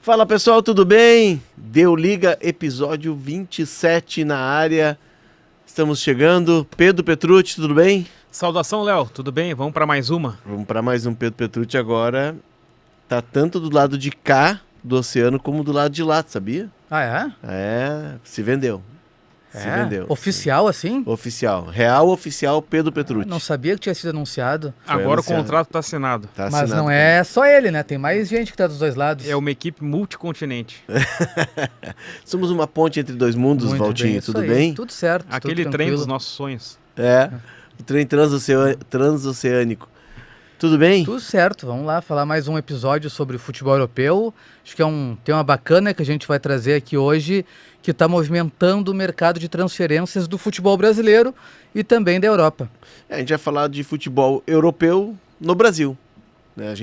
Fala pessoal, tudo bem? Deu Liga, episódio 27 na área. Estamos chegando. Pedro Petrucci, tudo bem? Saudação, Léo, tudo bem? Vamos para mais uma. Vamos para mais um. Pedro Petrucci agora tá tanto do lado de cá do oceano como do lado de lá, sabia? Ah, é? É, se vendeu. Se vendeu. Oficial assim? Oficial. Real oficial Pedro Petrucci. Não sabia que tinha sido anunciado. Agora anunciado. o contrato está assinado. Tá Mas assinado, não cara. é só ele, né? Tem mais gente que tá dos dois lados. É uma equipe multicontinente. Somos uma ponte entre dois mundos, Muito Valtinho, bem, isso tudo aí. bem? Tudo certo. Aquele tudo trem tranquilo. dos nossos sonhos. É, o trem transoceânico. Tudo bem? Tudo certo. Vamos lá falar mais um episódio sobre o futebol europeu. Acho que é um tema bacana que a gente vai trazer aqui hoje, que está movimentando o mercado de transferências do futebol brasileiro e também da Europa. A gente vai falar de futebol europeu no Brasil, né?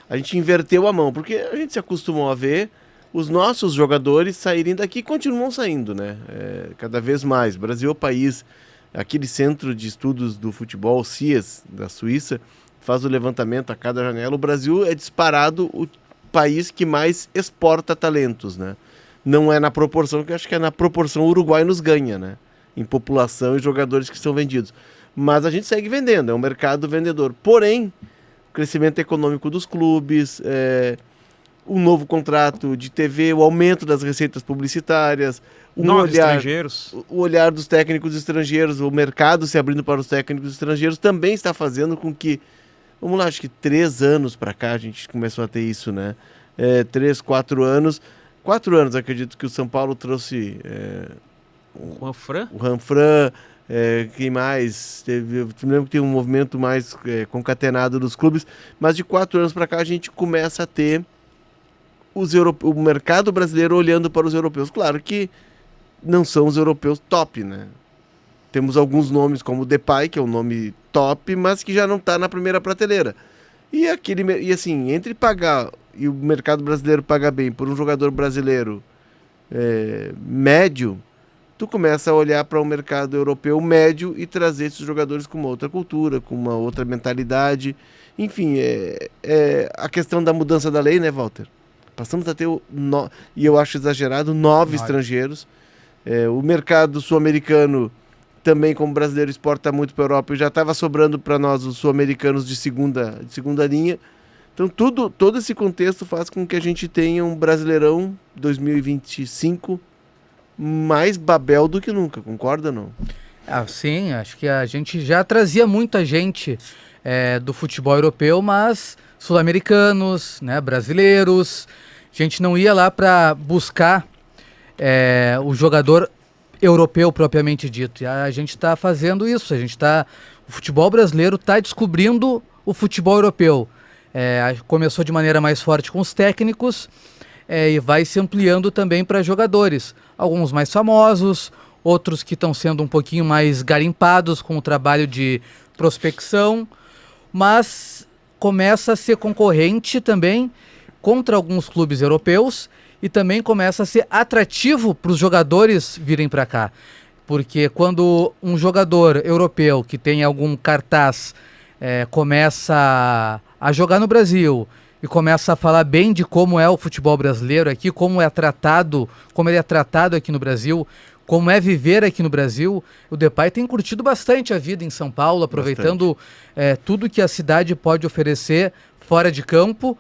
A gente inverteu a mão, porque a gente se acostumou a ver os nossos jogadores saírem daqui e continuam saindo, né? Cada vez mais. O Brasil é o país, aquele centro de estudos do futebol, CIES, da Suíça, faz o levantamento a cada janela. O Brasil é disparado o país que mais exporta talentos, né? Não é na proporção, que eu acho que é na proporção o Uruguai nos ganha, né? Em população e jogadores que são vendidos. Mas a gente segue vendendo, é um mercado vendedor. Porém, o crescimento econômico dos clubes, o novo contrato de TV, o aumento das receitas publicitárias, Nove estrangeiros. o olhar dos técnicos estrangeiros, o mercado se abrindo para os técnicos estrangeiros também está fazendo com que, vamos lá, acho que 3 anos para cá a gente começou a ter isso, né? 3, 4 anos. 4 anos, acredito que o São Paulo trouxe O Fran? o Ranfran, quem mais? Eu me lembro que tem um movimento mais concatenado dos clubes, mas de 4 anos para cá a gente começa a ter o mercado brasileiro olhando para os europeus. Claro que não são os europeus top, né? Temos alguns nomes como o Depay, que é um nome top, mas que já não está na primeira prateleira. E assim, entre pagar e o mercado brasileiro pagar bem por um jogador brasileiro médio, tu começa a olhar para o mercado europeu médio e trazer esses jogadores com uma outra cultura, com uma outra mentalidade. Enfim, a questão da mudança da lei, né, Walter? Passamos a ter, e eu acho exagerado, 9 estrangeiros. O mercado sul-americano também, como brasileiro, exporta muito para a Europa e já estava sobrando para nós os sul-americanos de segunda linha. Então, todo esse contexto faz com que a gente tenha um Brasileirão 2025 mais Babel do que nunca, concorda ou não? Sim, acho que a gente já trazia muita gente do futebol europeu, mas sul-americanos, né, brasileiros. A gente não ia lá para buscar o jogador europeu propriamente dito. E a gente está fazendo isso. O futebol brasileiro está descobrindo o futebol europeu. Começou de maneira mais forte com os técnicos e vai se ampliando também para jogadores. Alguns mais famosos, outros que estão sendo um pouquinho mais garimpados com o trabalho de prospecção, mas começa a ser concorrente também contra alguns clubes europeus e também começa a ser atrativo para os jogadores virem para cá. Porque quando um jogador europeu que tem algum cartaz começa a jogar no Brasil e começa a falar bem de como é o futebol brasileiro aqui, como ele é tratado aqui no Brasil, como é viver aqui no Brasil, o Depay tem curtido bastante a vida em São Paulo, aproveitando tudo que a cidade pode oferecer fora de campo,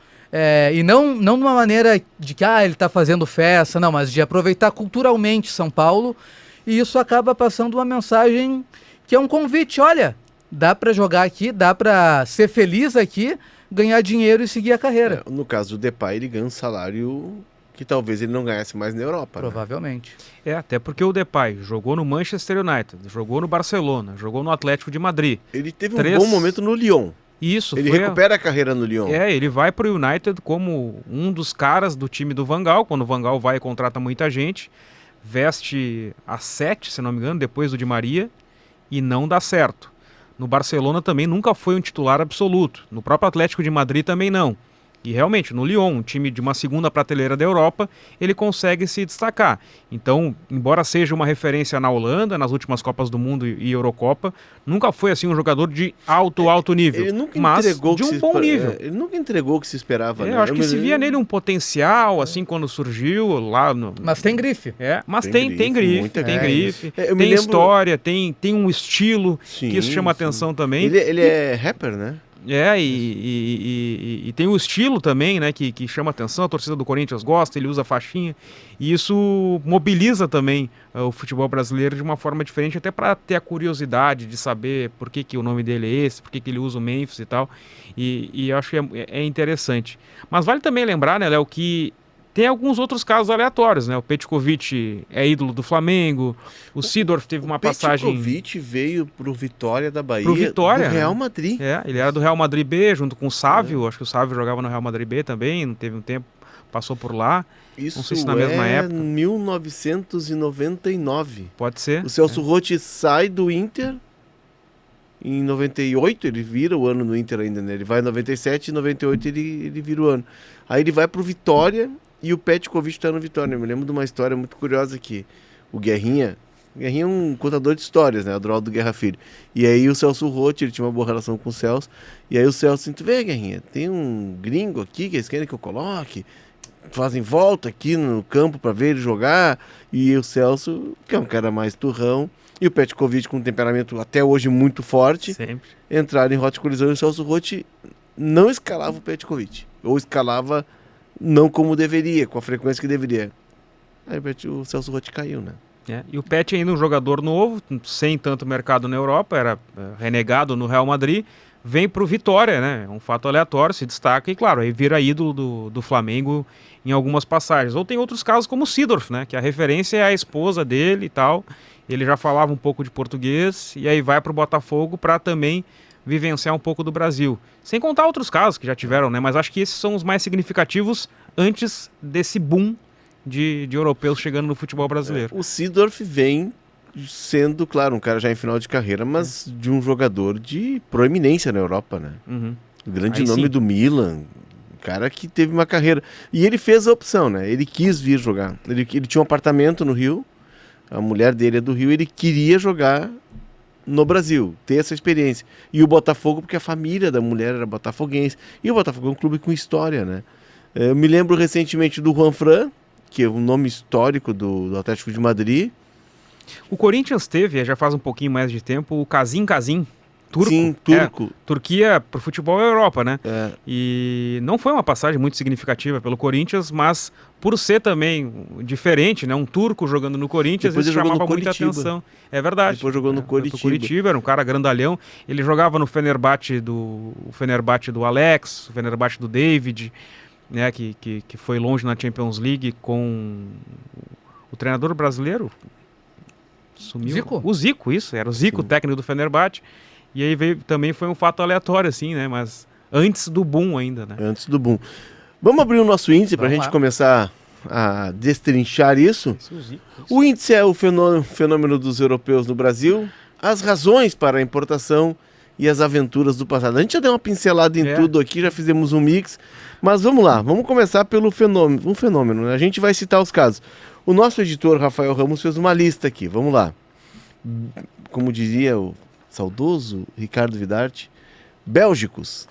e não de uma maneira de que ele está fazendo festa, não, mas de aproveitar culturalmente São Paulo, e isso acaba passando uma mensagem que é um convite, olha, dá para jogar aqui, dá para ser feliz aqui, ganhar dinheiro e seguir a carreira. No caso do Depay, ele ganha um salário que talvez ele não ganhasse mais na Europa. Provavelmente. Né? Até porque o Depay jogou no Manchester United, jogou no Barcelona, jogou no Atlético de Madrid. Ele teve um bom momento no Lyon. Isso. Ele recupera a carreira no Lyon. Ele vai para o United como um dos caras do time do Van Gaal, quando o Van Gaal vai e contrata muita gente, veste a 7, se não me engano, depois do Di Maria, e não dá certo. No Barcelona também nunca foi um titular absoluto. No próprio Atlético de Madrid também não. E realmente, no Lyon, um time de uma segunda prateleira da Europa, ele consegue se destacar. Então, embora seja uma referência na Holanda, nas últimas Copas do Mundo e Eurocopa, nunca foi assim um jogador de alto nível, Ele nunca mas entregou de o que um se bom esper- nível. Ele nunca entregou o que se esperava, né? Eu acho que se via nele um potencial, assim, quando surgiu lá no... Mas tem grife. Mas Tem tem grife, grife, muita tem grife. grife, Eu me tem lembro- história, tem um estilo Sim, que isso chama sim. atenção também. Ele é rapper, né? E tem o estilo também, né, que chama atenção, a torcida do Corinthians gosta, ele usa faixinha, e isso mobiliza também o futebol brasileiro de uma forma diferente, até para ter a curiosidade de saber por que o nome dele é esse, por que ele usa o Memphis e tal, e eu acho que é interessante. Mas vale também lembrar, né, Léo, que tem alguns outros casos aleatórios, né? O Petkovic é ídolo do Flamengo, o Seedorf teve uma passagem... Petkovic veio pro Vitória da Bahia, Pro Vitória, do Real né? Madrid. Ele era do Real Madrid B, junto com o Sávio, acho que o Sávio jogava no Real Madrid B também, não teve um tempo, passou por lá, Isso não sei se na mesma época. 1999. Pode ser. O Celso Roth sai do Inter em 98, ele vira o ano no Inter ainda, né? Ele vai em 97 e em 98 ele vira o ano. Aí ele vai pro Vitória e o Petkovic está no Vitória. Eu me lembro de uma história muito curiosa que o Guerrinha é um contador de histórias, né? Adroaldo Guerra Filho. E aí o Celso Roth, ele tinha uma boa relação com o Celso. E aí o Celso disse, vê, Guerrinha, tem um gringo aqui que eles querem que eu coloque. Fazem volta aqui no campo para ver ele jogar. E o Celso, que é um cara mais turrão, e o Petkovic com um temperamento até hoje muito forte, Sempre. entraram em rota de colisão e o Celso Roth não escalava o Petkovic. Ou escalava não como deveria, com a frequência que deveria. Aí o Celso Roth caiu, né? E o Pet ainda um jogador novo, sem tanto mercado na Europa, era renegado no Real Madrid, vem pro Vitória, né? Um fato aleatório, se destaca e, claro, aí vira ídolo do Flamengo em algumas passagens. Ou tem outros casos como o Seedorf, né? Que a referência é a esposa dele e tal. Ele já falava um pouco de português e aí vai pro Botafogo para também vivenciar um pouco do Brasil. Sem contar outros casos que já tiveram, né? Mas acho que esses são os mais significativos antes desse boom de europeus chegando no futebol brasileiro. O Seedorf vem sendo, claro, um cara já em final de carreira, mas de um jogador de proeminência na Europa, né? Uhum. O grande Aí nome sim. do Milan, um cara que teve uma carreira. E ele fez a opção, né? Ele quis vir jogar. Ele tinha um apartamento no Rio, a mulher dele é do Rio, ele queria jogar no Brasil, ter essa experiência. E o Botafogo, porque a família da mulher era botafoguense. E o Botafogo é um clube com história, né? Eu me lembro recentemente do Juan Fran, que é um nome histórico do Atlético de Madrid. O Corinthians teve, já faz um pouquinho mais de tempo, o Kazim, turco. Sim, turco. Turquia pro futebol é Europa, né? É. E não foi uma passagem muito significativa pelo Corinthians, mas por ser também diferente, né? Um turco jogando no Corinthians, Depois isso ele jogou chamava no muita Coritiba. atenção. É verdade. Depois jogou no Coritiba. Era um cara grandalhão. Ele jogava no Fenerbahçe do Alex, o Fenerbahçe do David, né? Que foi longe na Champions League com o treinador brasileiro. Sumiu. Zico? O Zico, isso. Era o Zico, Sim. técnico do Fenerbahçe. E aí também foi um fato aleatório, assim, né? Mas antes do boom ainda, né? Antes do boom. Vamos abrir o nosso índice para a Vamos gente lá. começar a destrinchar isso. O índice é o fenômeno dos europeus no Brasil, as razões para a importação e as aventuras do passado. A gente já deu uma pincelada em tudo aqui, já fizemos um mix, mas vamos lá, vamos começar pelo fenômeno. Um fenômeno, né? A gente vai citar os casos. O nosso editor, Rafael Ramos, fez uma lista aqui, vamos lá. Como dizia o saudoso Ricardo Vidarte, bélgicos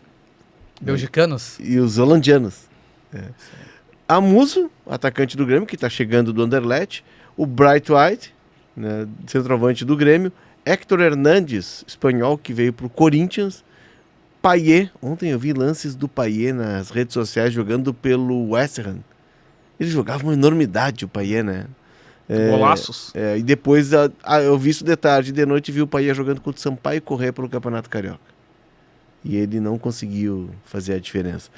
Belgicanos. e os holandianos. Amuso, atacante do Grêmio, que está chegando do Anderlecht. O Bright White, né, centroavante do Grêmio. Héctor Hernandes, espanhol, que veio para o Corinthians. Payet, ontem eu vi lances do Payet nas redes sociais jogando pelo West Ham. Ele jogava uma enormidade, o Payet, né? Golaços. E depois eu vi isso de tarde e de noite vi o Payet jogando contra o Sampaio Corrêa pelo Campeonato Carioca. E ele não conseguiu fazer a diferença.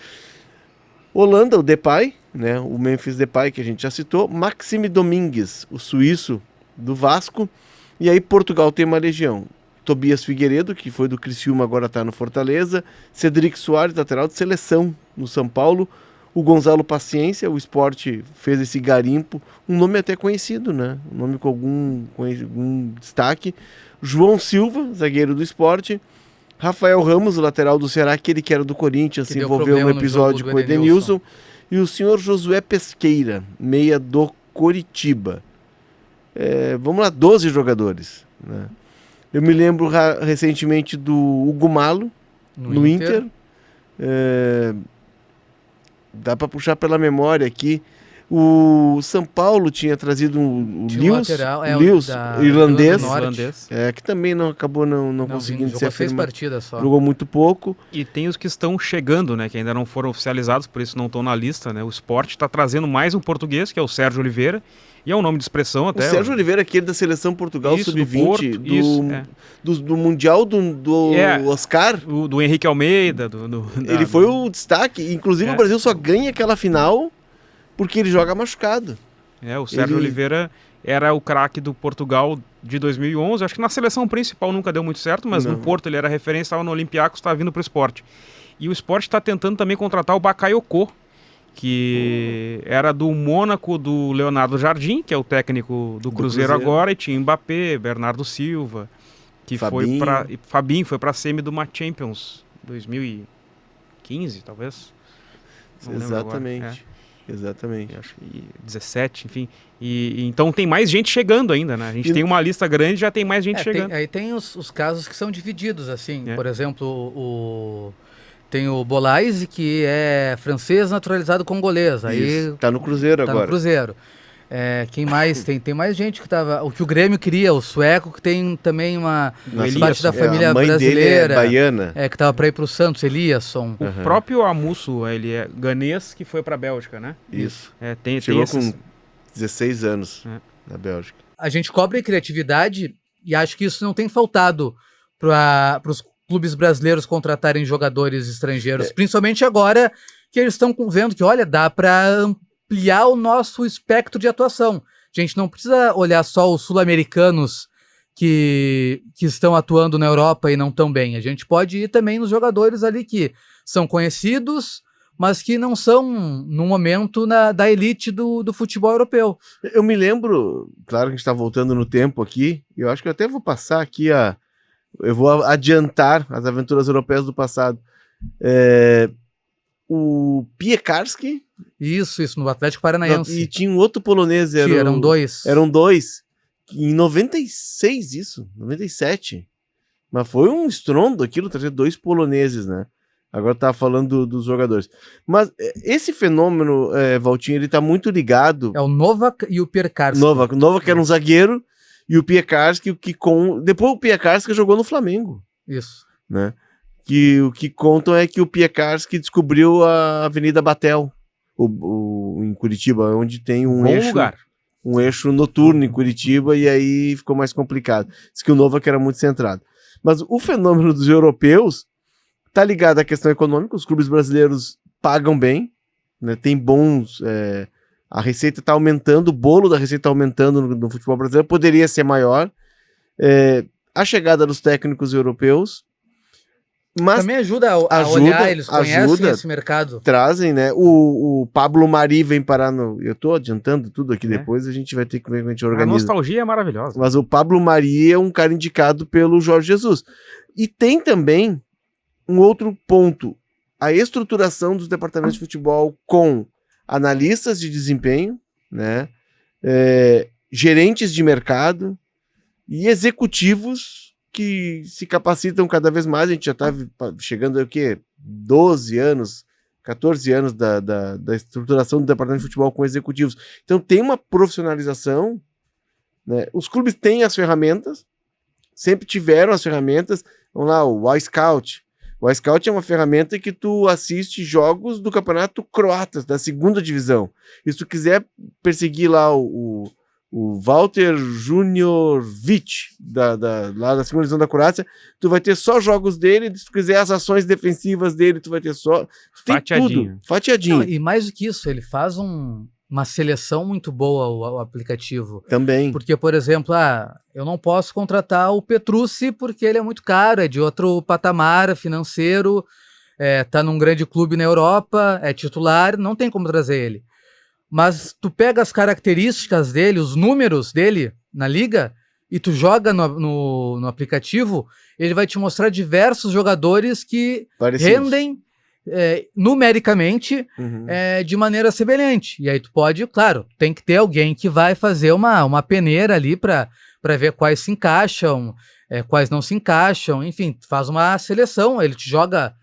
Holanda, o Depay, né? O Memphis Depay, que a gente já citou. Maxime Domingues, o suíço do Vasco. E aí Portugal tem uma legião. Tobias Figueiredo, que foi do Criciúma, agora está no Fortaleza. Cedric Soares, lateral de seleção no São Paulo. O Gonzalo Paciência, o Sport fez esse garimpo. Um nome até conhecido, né? Um nome com algum destaque. João Silva, zagueiro do Sport. Rafael Ramos, o lateral do Ceará, aquele que era do Corinthians, Que se deu envolveu problema no no episódio jogo do com o Edenilson. Edenilson. E o senhor Josué Pesqueira, meia do Coritiba. Vamos lá, 12 jogadores. Né? Eu me lembro recentemente do Hugo Malo, no Inter. Dá para puxar pela memória aqui. O São Paulo tinha trazido o Lewis, irlandês, que também não acabou não conseguindo se afirmar. 6 partidas só. Jogou muito pouco. E tem os que estão chegando, né, que ainda não foram oficializados, por isso não estão na lista, né? O Sport está trazendo mais um português, que é o Sérgio Oliveira, e é um nome de expressão até. O Sérgio Oliveira, aquele da Seleção Portugal Sub-20, do Mundial do Oscar. Do Henrique Almeida. Ele foi o destaque. Inclusive o Brasil só ganha aquela final porque ele joga machucado. O Sérgio Oliveira era o craque do Portugal de 2011. Acho que na seleção principal nunca deu muito certo, mas no Porto ele era referência, estava no Olympiacos, estava vindo para o Sport. E o Sport está tentando também contratar o Bakayoko, que era do Mônaco do Leonardo Jardim, que é o técnico do Cruzeiro agora, e tinha Mbappé, Bernardo Silva, que Fabinho foi para a semi de uma Champions 2015, talvez. Exatamente. Acho que 17, enfim. E então tem mais gente chegando ainda, né? A gente tem uma lista grande, já tem mais gente chegando. Aí tem os casos que são divididos, assim. Por exemplo, tem o Bolaise, que é francês naturalizado congolês. Aí tá no Cruzeiro agora. Tá no Cruzeiro. Quem mais? Tem mais gente que tava... O que o Grêmio queria, o sueco, que tem também uma parte da família a mãe brasileira. Dele é baiana. Que tava para ir pro Santos, Eliasson. O próprio Amusso, ele é ganês que foi pra Bélgica, né? Isso. Chegou com 16 anos na Bélgica. A gente cobre criatividade e acho que isso não tem faltado para os clubes brasileiros contratarem jogadores estrangeiros, principalmente agora que eles estão vendo que, olha, dá para ampliar o nosso espectro de atuação. A gente não precisa olhar só os sul-americanos que estão atuando na Europa e não tão bem. A gente pode ir também nos jogadores ali que são conhecidos, mas que não são, no momento, da elite do futebol europeu. Eu me lembro, claro que a gente está voltando no tempo aqui, eu acho que eu até vou passar aqui eu vou adiantar as aventuras europeias do passado. O Piekarski. Isso, no Atlético Paranaense. E tinha um outro polonês. Eram dois. Eram dois. Em 96, 97. Mas foi um estrondo aquilo, trazer 2 poloneses, né? Agora tá falando dos jogadores. Mas esse fenômeno, Valtinho, ele tá muito ligado... É o Novak e o Piekarski. Novak era um zagueiro, e o Piekarski, depois o Piekarski jogou no Flamengo. Isso. Né? O que contam é que o Piekarski descobriu a Avenida Batel, em Curitiba, onde tem um eixo noturno em Curitiba, e aí ficou mais complicado. Diz que o Novak era muito centrado. Mas o fenômeno dos europeus tá ligado à questão econômica. Os clubes brasileiros pagam bem, né? Tem bons... a receita está aumentando, o bolo da receita está aumentando no futebol brasileiro, poderia ser maior. A chegada dos técnicos europeus, mas também ajuda a olhar, eles conhecem esse mercado. Trazem, né? O Pablo Mari vem parar no... Eu tô adiantando tudo aqui, depois a gente vai ter que ver como a gente organiza. A nostalgia é maravilhosa. Mas o Pablo Mari é um cara indicado pelo Jorge Jesus. E tem também um outro ponto, a estruturação dos departamentos de futebol com analistas de desempenho, né? Gerentes de mercado e executivos que se capacitam cada vez mais. A gente já está chegando a 12 anos, 14 anos da estruturação do departamento de futebol com executivos. Então tem uma profissionalização, né? Os clubes têm as ferramentas, sempre tiveram as ferramentas. Vamos lá, o iScout. O iScout é uma ferramenta que tu assiste jogos do campeonato croata, da segunda divisão. E se tu quiser perseguir lá o Walter Juniorvic, lá da segunda divisão da Croácia, tu vai ter só jogos dele. Se tu quiser as ações defensivas dele, tu vai ter só... Tem tudo, fatiadinho. Não, e mais do que isso, ele faz uma seleção muito boa, o aplicativo. Também. Porque, por exemplo, eu não posso contratar o Petrucci porque ele é muito caro, é de outro patamar financeiro, tá num grande clube na Europa, é titular, não tem como trazer ele. Mas tu pega as características dele, os números dele na liga, e tu joga no aplicativo, ele vai te mostrar diversos jogadores que Parecidos. rendem numericamente de maneira semelhante. E aí tu pode, claro, tem que ter alguém que vai fazer uma peneira ali para ver quais se encaixam, quais não se encaixam, enfim, faz uma seleção, ele te joga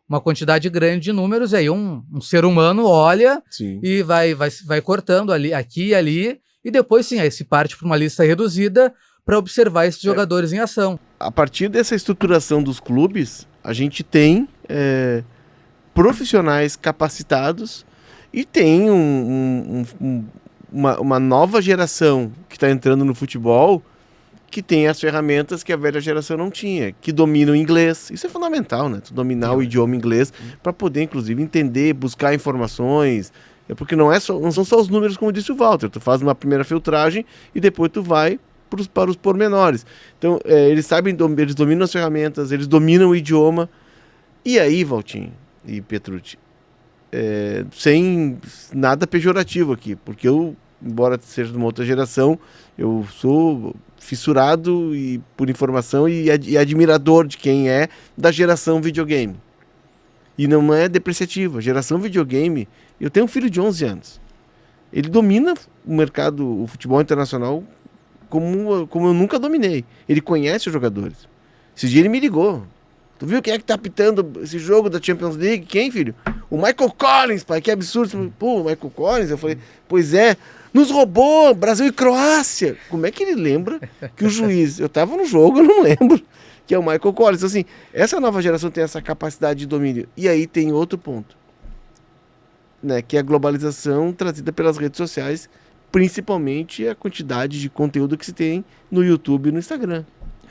uma quantidade grande de números, e aí um ser humano olha Sim. e vai cortando ali, aqui e ali, e depois sim, aí se parte para uma lista reduzida para observar esses jogadores em ação. A partir dessa estruturação dos clubes, a gente tem profissionais capacitados e tem uma nova geração que está entrando no futebol que tem as ferramentas que a velha geração não tinha, que domina o inglês. Isso é fundamental, né? Tu dominar o idioma inglês para poder, inclusive, entender, buscar informações. Porque não são só os números, como disse o Walter. Tu faz uma primeira filtragem e depois tu vai para os pormenores. Então, eles dominam as ferramentas, eles dominam o idioma. E aí, Valtinho e Petrucci, sem nada pejorativo aqui, porque eu, embora seja de uma outra geração, eu sou fissurado por informação e admirador de quem é da geração videogame. E não é depreciativa. Geração videogame, eu tenho um filho de 11 anos. Ele domina o mercado, o futebol internacional, como eu nunca dominei. Ele conhece os jogadores. Esse dia ele me ligou. Tu viu quem é que tá apitando esse jogo da Champions League? Quem, filho? O Michael Collins, pai, que absurdo. Pô, o Michael Collins? Eu falei, pois é, nos roubou, Brasil e Croácia. Como é que ele lembra que o juiz... Eu tava no jogo, eu não lembro, que é o Michael Collins. Então, assim, essa nova geração tem essa capacidade de domínio. E aí tem outro ponto, né, que é a globalização trazida pelas redes sociais, principalmente a quantidade de conteúdo que se tem no YouTube e no Instagram.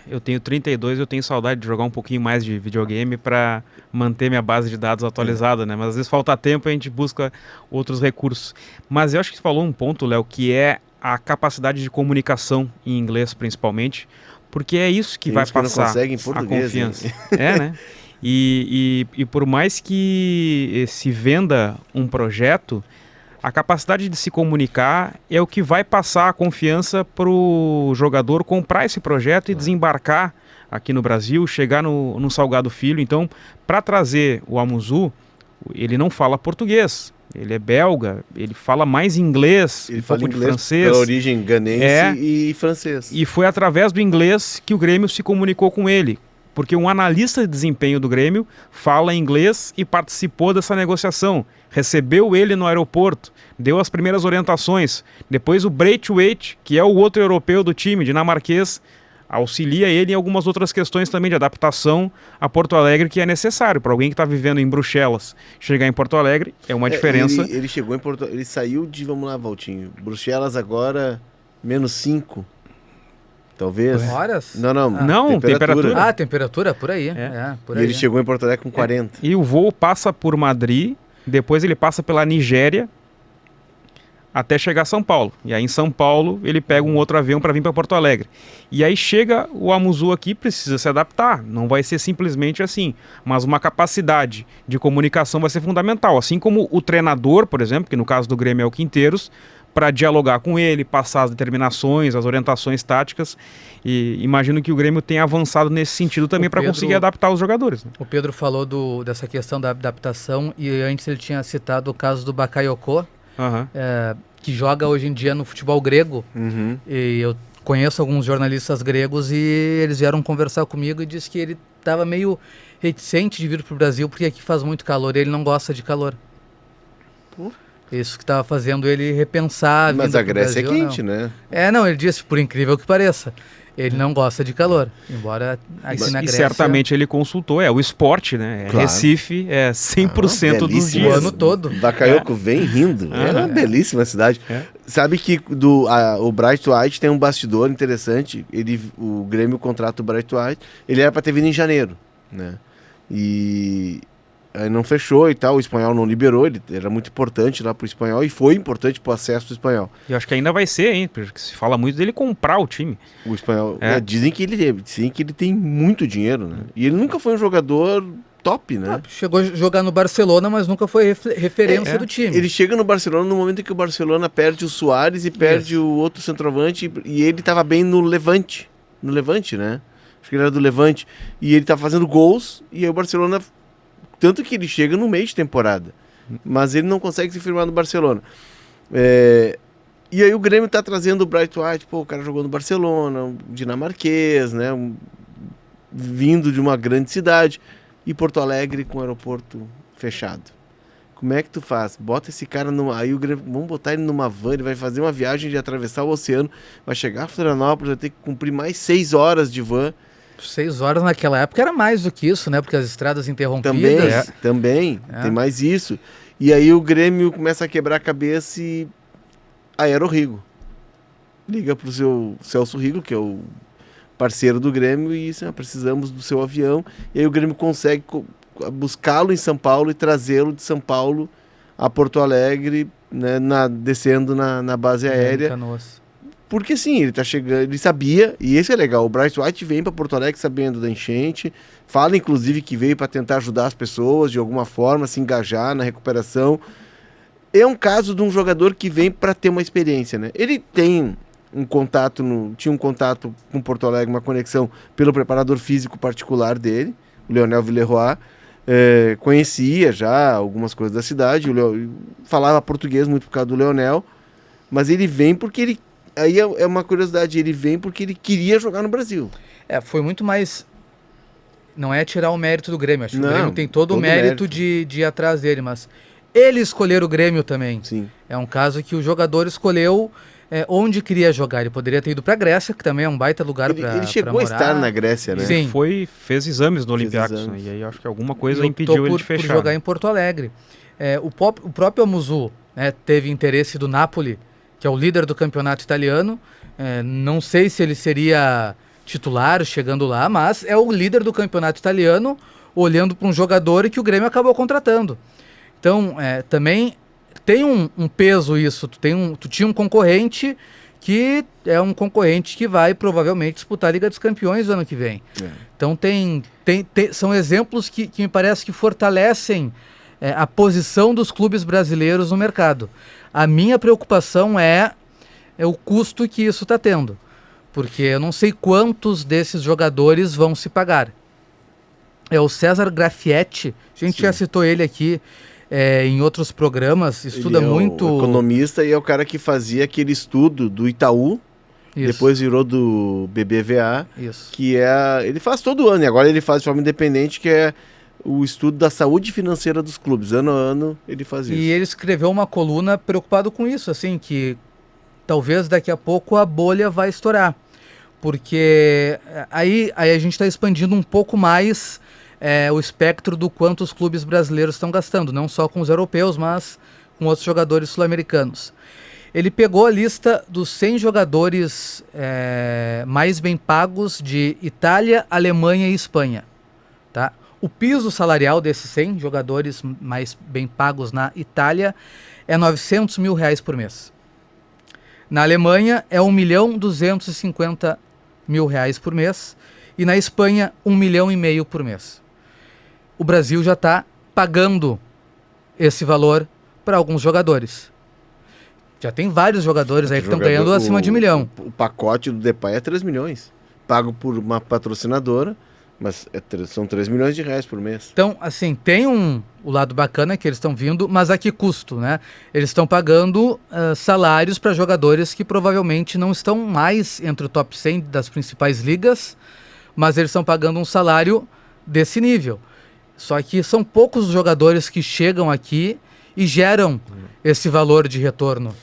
Eu tenho 32, eu tenho saudade de jogar um pouquinho mais de videogame para manter minha base de dados atualizada, né? Mas às vezes falta tempo e a gente busca outros recursos. Mas eu acho que você falou um ponto, Léo, que é a capacidade de comunicação em inglês, principalmente, porque é isso que vai passar não consegue em português, a confiança. Né? E por mais que se venda um projeto, a capacidade de se comunicar é o que vai passar a confiança para o jogador comprar esse projeto e desembarcar aqui no Brasil, chegar no Salgado Filho. Então, para trazer o Amuzu, ele não fala português, ele é belga, ele fala mais inglês, ele fala inglês francês. Pela origem ganense e francês. E foi através do inglês que o Grêmio se comunicou com ele. Porque um analista de desempenho do Grêmio fala inglês e participou dessa negociação. Recebeu ele no aeroporto, deu as primeiras orientações. Depois o Braithwaite, que é o outro europeu do time, dinamarquês, auxilia ele em algumas outras questões também de adaptação a Porto Alegre, que é necessário para alguém que está vivendo em Bruxelas. Chegar em Porto Alegre é uma diferença. Ele chegou em Porto Alegre, ele saiu de, vamos lá, Valtinho, Bruxelas agora, -5. Talvez. Horas? Não, temperatura. Ah, temperatura, por aí. Por aí. E ele chegou em Porto Alegre com 40. E o voo passa por Madrid, depois ele passa pela Nigéria, até chegar a São Paulo. E aí em São Paulo ele pega um outro avião para vir para Porto Alegre. E aí chega o Amuzu aqui, precisa se adaptar. Não vai ser simplesmente assim. Mas uma capacidade de comunicação vai ser fundamental. Assim como o treinador, por exemplo, que no caso do Grêmio é o Quinteiros, para dialogar com ele, passar as determinações, as orientações táticas, e imagino que o Grêmio tenha avançado nesse sentido também para conseguir adaptar os jogadores. Né? O Pedro falou dessa questão da adaptação, e antes ele tinha citado o caso do Bakayoko, que joga hoje em dia no futebol grego, e eu conheço alguns jornalistas gregos e eles vieram conversar comigo e disse que ele estava meio reticente de vir para o Brasil porque aqui faz muito calor e ele não gosta de calor. Isso que estava fazendo ele repensar. Mas a Grécia Brasil, é quente, não. né? Não, ele disse, por incrível que pareça, ele não gosta de calor, embora aqui na Grécia... E certamente ele consultou, o esporte, né? Claro. Recife é 100% dos dias. O ano todo. Bakayoko vem rindo, é uma belíssima cidade. Sabe que o Braithwaite tem um bastidor interessante, o Grêmio contrata o Braithwaite, ele era para ter vindo em janeiro, né? E... aí não fechou e tal, o espanhol não liberou, ele era muito importante lá pro espanhol e foi importante pro acesso do espanhol. E acho que ainda vai ser, hein, porque se fala muito dele comprar o time. O espanhol, dizem que ele tem muito dinheiro, né? E ele nunca foi um jogador top, né? Chegou a jogar no Barcelona, mas nunca foi referência do time. Ele chega no Barcelona no momento em que o Barcelona perde o Suárez e perde o outro centroavante, e ele estava bem no Levante. no Levante, né? Acho que ele era do Levante. E ele tá fazendo gols, e aí o Barcelona... Tanto que ele chega no meio de temporada. Mas ele não consegue se firmar no Barcelona. E aí o Grêmio tá trazendo o Bright White, pô, o cara jogou no Barcelona, um dinamarquês, né? Vindo de uma grande cidade. E Porto Alegre com o aeroporto fechado. Como é que tu faz? Bota esse cara numa... Aí o Grêmio, vamos botar ele numa van, ele vai fazer uma viagem de atravessar o oceano, vai chegar a Florianópolis, vai ter que cumprir mais 6 horas de van. 6 horas naquela época era mais do que isso, né? Porque as estradas interrompidas... Também. Tem mais isso. E aí o Grêmio começa a quebrar a cabeça e... Aí era o Rigo. Liga pro seu Celso Rigo, que é o parceiro do Grêmio, e diz, precisamos do seu avião. E aí o Grêmio consegue buscá-lo em São Paulo e trazê-lo de São Paulo a Porto Alegre, né, descendo na base aérea. Canoas. Porque sim, ele tá chegando, ele sabia, e esse é legal, o Bright White vem para Porto Alegre sabendo da enchente, fala inclusive que veio para tentar ajudar as pessoas de alguma forma, se engajar na recuperação. É um caso de um jogador que vem para ter uma experiência, né? Ele tem tinha um contato com Porto Alegre, uma conexão pelo preparador físico particular dele, o Leonel Villeroy, conhecia já algumas coisas da cidade, falava português muito por causa do Leonel, mas ele vem porque ele... Aí é uma curiosidade, ele vem porque ele queria jogar no Brasil. Foi muito mais... Não é tirar o mérito do Grêmio, acho que o Não, Grêmio tem todo o todo mérito mérito. de ir atrás dele, mas ele escolher o Grêmio também. Sim. É um caso que o jogador escolheu onde queria jogar. Ele poderia ter ido para a Grécia, que também é um baita lugar para morar. Ele chegou a estar na Grécia, né? Sim. Fez exames no Olympiacos, exames. né? E aí acho que alguma coisa E impediu optou ele de por fechar. jogar em Porto Alegre. O próprio Amuzu, né, teve interesse do Napoli, que é o líder do campeonato italiano. Não sei se ele seria titular chegando lá, mas é o líder do campeonato italiano, olhando para um jogador que o Grêmio acabou contratando. Então, também tem um peso isso. Tu tinha um concorrente que é um concorrente que vai provavelmente disputar a Liga dos Campeões no ano que vem. Então são exemplos que me parece que fortalecem a posição dos clubes brasileiros no mercado. A minha preocupação é o custo que isso está tendo, porque eu não sei quantos desses jogadores vão se pagar. O César Graffietti, a gente já citou ele aqui em outros programas, estuda ele muito... o economista e é o cara que fazia aquele estudo do Itaú, Isso. depois virou do BBVA, Isso. que ele faz todo ano, e agora ele faz de forma independente, que é o estudo da saúde financeira dos clubes. Ano a ano ele faz isso. E ele escreveu uma coluna preocupado com isso, assim, que talvez daqui a pouco a bolha vai estourar. Porque aí a gente está expandindo um pouco mais o espectro do quanto os clubes brasileiros estão gastando, não só com os europeus, mas com outros jogadores sul-americanos. Ele pegou a lista dos 100 jogadores mais bem pagos de Itália, Alemanha e Espanha. Tá? O piso salarial desses 100 jogadores mais bem pagos na Itália é R$900 mil por mês. Na Alemanha é R$1.250.000 por mês. E na Espanha, R$1,5 milhão por mês. O Brasil já está pagando esse valor para alguns jogadores. Já tem vários jogadores aí que estão ganhando acima de R$1 milhão. O pacote do Depay é 3 milhões. Pago por uma patrocinadora, mas são 3 milhões de reais por mês. Então, assim, tem o lado bacana que eles estão vindo, mas a que custo, né? Eles estão pagando salários para jogadores que provavelmente não estão mais entre o top 100 das principais ligas, mas eles estão pagando um salário desse nível. Só que são poucos os jogadores que chegam aqui e geram esse valor de retorno.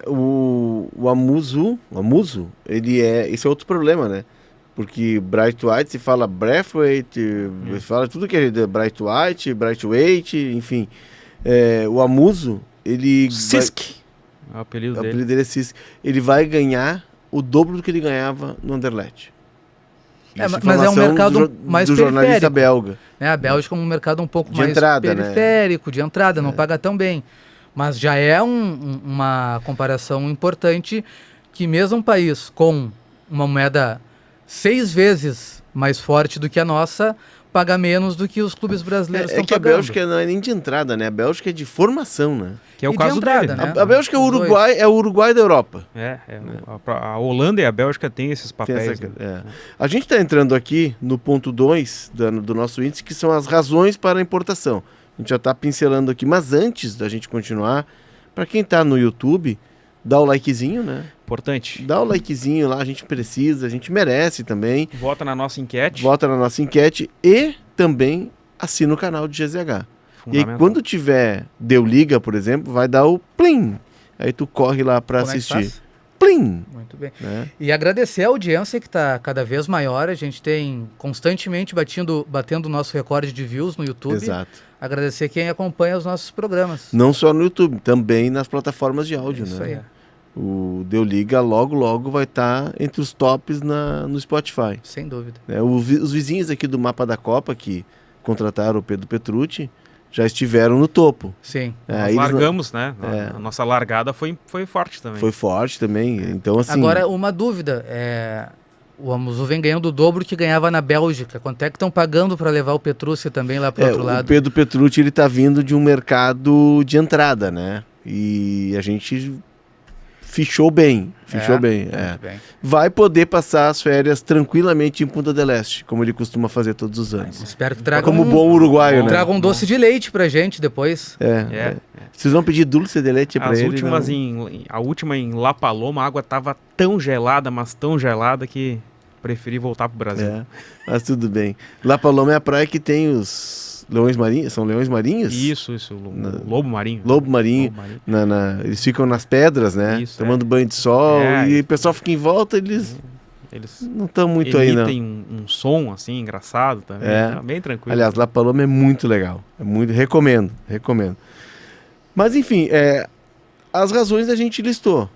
O Amuzu, esse é outro problema, né? Porque Bright White se fala Braithwaite, se fala tudo que é Bright White, enfim. O Amuzu, ele... Sisk. O apelido dele é Sisk. Ele vai ganhar o dobro do que ele ganhava no Anderlecht. Mas é um mercado mais do jornalista periférico, belga. A Bélgica é um mercado um pouco de mais entrada, periférico, de entrada, não paga tão bem. Mas já é uma comparação importante que mesmo um país com uma moeda 6 vezes mais forte do que a nossa paga menos do que os clubes brasileiros estão que a pagando. Bélgica não é nem de entrada, né? A Bélgica é de formação, né? Que é o E de caso entrada, dele. né? A Bélgica é o Uruguai, é o Uruguai da Europa. A Holanda e a Bélgica têm esses Tem papéis. essa- né? A gente está entrando aqui no ponto 2 do nosso índice, que são as razões para a importação. A gente já está pincelando aqui, mas antes da gente continuar, para quem está no YouTube, dá o likezinho, né? Importante. Dá o likezinho lá, a gente precisa, a gente merece também. Vota na nossa enquete. Vota na nossa enquete e também assina o canal de GZH. E aí, Fundamental. quando tiver Deu Liga, por exemplo, vai dar o plim. Aí tu corre lá para Como é que assistir. faz? Plim! Muito bem. Né? E agradecer a audiência que está cada vez maior. A gente tem constantemente batendo o nosso recorde de views no YouTube. Exato. Agradecer quem acompanha os nossos programas. Não só no YouTube, também nas plataformas de áudio, Isso né? aí. O Deu Liga logo vai estar entre os tops no Spotify. Sem dúvida. Né? Os vizinhos aqui do Mapa da Copa, que contrataram o Pedro Petrucci, já estiveram no topo. Sim. Nós eles largamos, né? É. A nossa largada foi forte também. Foi forte também. Então, assim. Agora, uma dúvida. O Amuzu vem ganhando o dobro que ganhava na Bélgica. Quanto é que estão pagando para levar o Petrucci também lá para o outro o lado? Pedro Petrucci ele tá vindo de um mercado de entrada, né? E a gente fichou bem. Muito bem. Vai poder passar as férias tranquilamente em Punta del Este, como ele costuma fazer todos os anos. Espero que tragam Como bom uruguaio, né? Traga um doce de leite pra gente depois. Vocês vão pedir dulce de leite pra As ele? últimas não? a última em La Paloma, a água tava tão gelada, mas tão gelada que preferi voltar pro Brasil. Mas tudo bem. La Paloma é a praia que tem os leões marinhos. São leões marinhos? Isso, lobo marinho. Lobo marinho. Lobo marinho. Eles ficam nas pedras, né? Isso, tomando banho de sol. E isso. o pessoal fica em volta, eles Eles não estão muito aí, não. emitem um som assim, engraçado também. Tá bem tranquilo. Aliás, La Paloma é muito legal. Recomendo. Mas enfim, as razões a gente listou.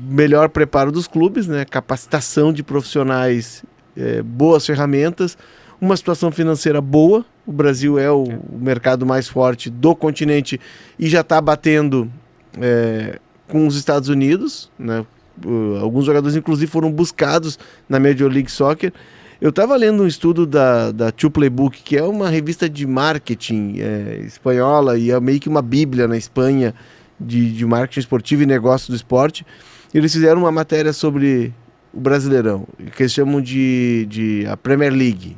Melhor preparo dos clubes, né? Capacitação de profissionais, boas ferramentas, uma situação financeira boa. O Brasil é o mercado mais forte do continente e já está batendo com os Estados Unidos, né? Alguns jogadores, inclusive, foram buscados na Major League Soccer. Eu estava lendo um estudo da Two Playbook, que é uma revista de marketing espanhola e é meio que uma bíblia na Espanha de marketing esportivo e negócio do esporte. Eles fizeram uma matéria sobre o Brasileirão, que eles chamam de a Premier League,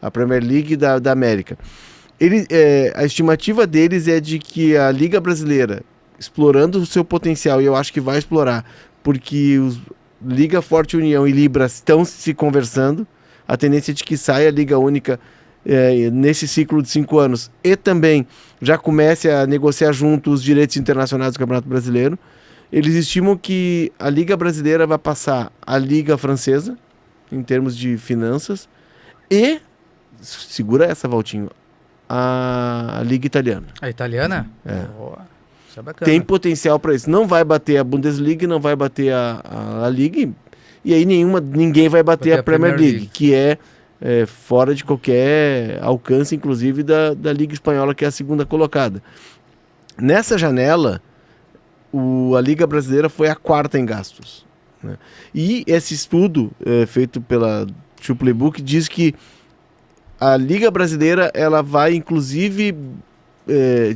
a Premier League da América. A estimativa deles é de que a Liga Brasileira, explorando o seu potencial, e eu acho que vai explorar, porque Liga Forte União e Libra estão se conversando, a tendência é de que saia a Liga Única nesse ciclo de 5 anos e também já comece a negociar junto os direitos internacionais do Campeonato Brasileiro. Eles estimam que a Liga Brasileira vai passar a Liga Francesa, em termos de finanças, e, segura essa, Valtinho, a Liga Italiana. A italiana? Isso é bacana. Tem potencial para isso. Não vai bater a Bundesliga, não vai bater a Liga, e aí ninguém vai bater a Premier League, que é fora de qualquer alcance, inclusive da Liga Espanhola, que é a segunda colocada. Nessa janela, a Liga Brasileira foi a quarta em gastos, né? E esse estudo feito pela Two Playbook diz que a Liga Brasileira ela vai, inclusive,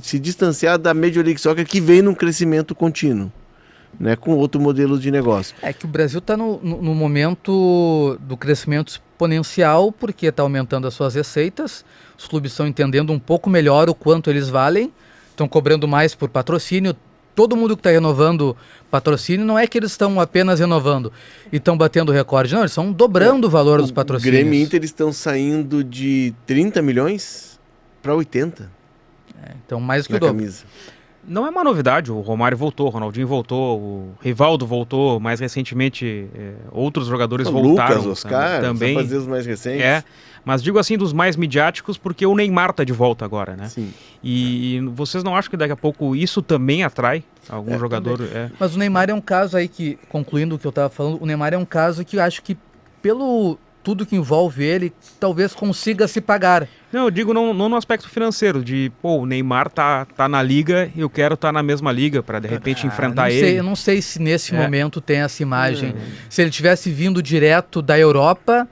se distanciar da Major League Soccer, que vem num crescimento contínuo, né, com outro modelo de negócio. É que o Brasil está no momento do crescimento exponencial, porque está aumentando as suas receitas, os clubes estão entendendo um pouco melhor o quanto eles valem, estão cobrando mais por patrocínio. Todo mundo que está renovando patrocínio, não é que eles estão apenas renovando e estão batendo recorde, não, eles estão dobrando o valor dos patrocínios. O Grêmio e Inter estão saindo de 30 milhões para 80. Então, mais que na o dobro. camisa. Não é uma novidade, o Romário voltou, o Ronaldinho voltou, o Rivaldo voltou, mais recentemente outros jogadores voltaram. Lucas, Oscar, também. só fazer os mais recentes. Mas digo assim dos mais midiáticos porque o Neymar tá de volta agora, né? Sim. E vocês não acham que daqui a pouco isso também atrai algum jogador? Mas o Neymar é um caso aí que, concluindo o que eu estava falando, o Neymar é um caso que eu acho que pelo tudo que envolve ele, talvez consiga se pagar. Não, eu digo não no aspecto financeiro, de o Neymar tá na liga, eu quero estar na mesma liga para de repente enfrentar ele. Eu não sei se nesse momento tem essa imagem. Se ele tivesse vindo direto da Europa,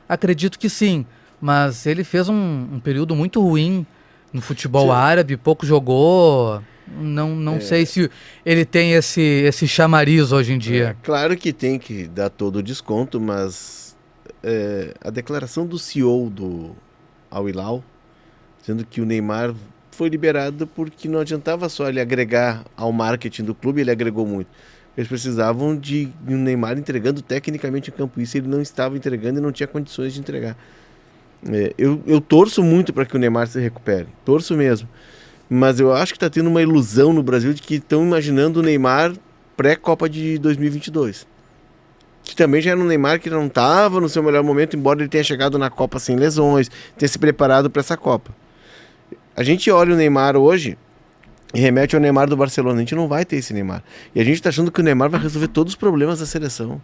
acredito que sim. mas ele fez um período muito ruim no futebol Sim. árabe, pouco jogou. Não sei se ele tem esse chamariz hoje em dia. Claro que tem que dar todo o desconto, mas a declaração do CEO do Al Hilal, dizendo que o Neymar foi liberado porque não adiantava só ele agregar ao marketing do clube, ele agregou muito. Eles precisavam de um Neymar entregando tecnicamente em campo, isso ele não estava entregando e não tinha condições de entregar. Eu torço muito para que o Neymar se recupere, torço mesmo. Mas eu acho que está tendo uma ilusão no Brasil de que estão imaginando o Neymar pré-Copa de 2022. Que também já era um Neymar que não estava no seu melhor momento, embora ele tenha chegado na Copa sem lesões, tenha se preparado para essa Copa. A gente olha o Neymar hoje e remete ao Neymar do Barcelona. A gente não vai ter esse Neymar. E a gente está achando que o Neymar vai resolver todos os problemas da seleção.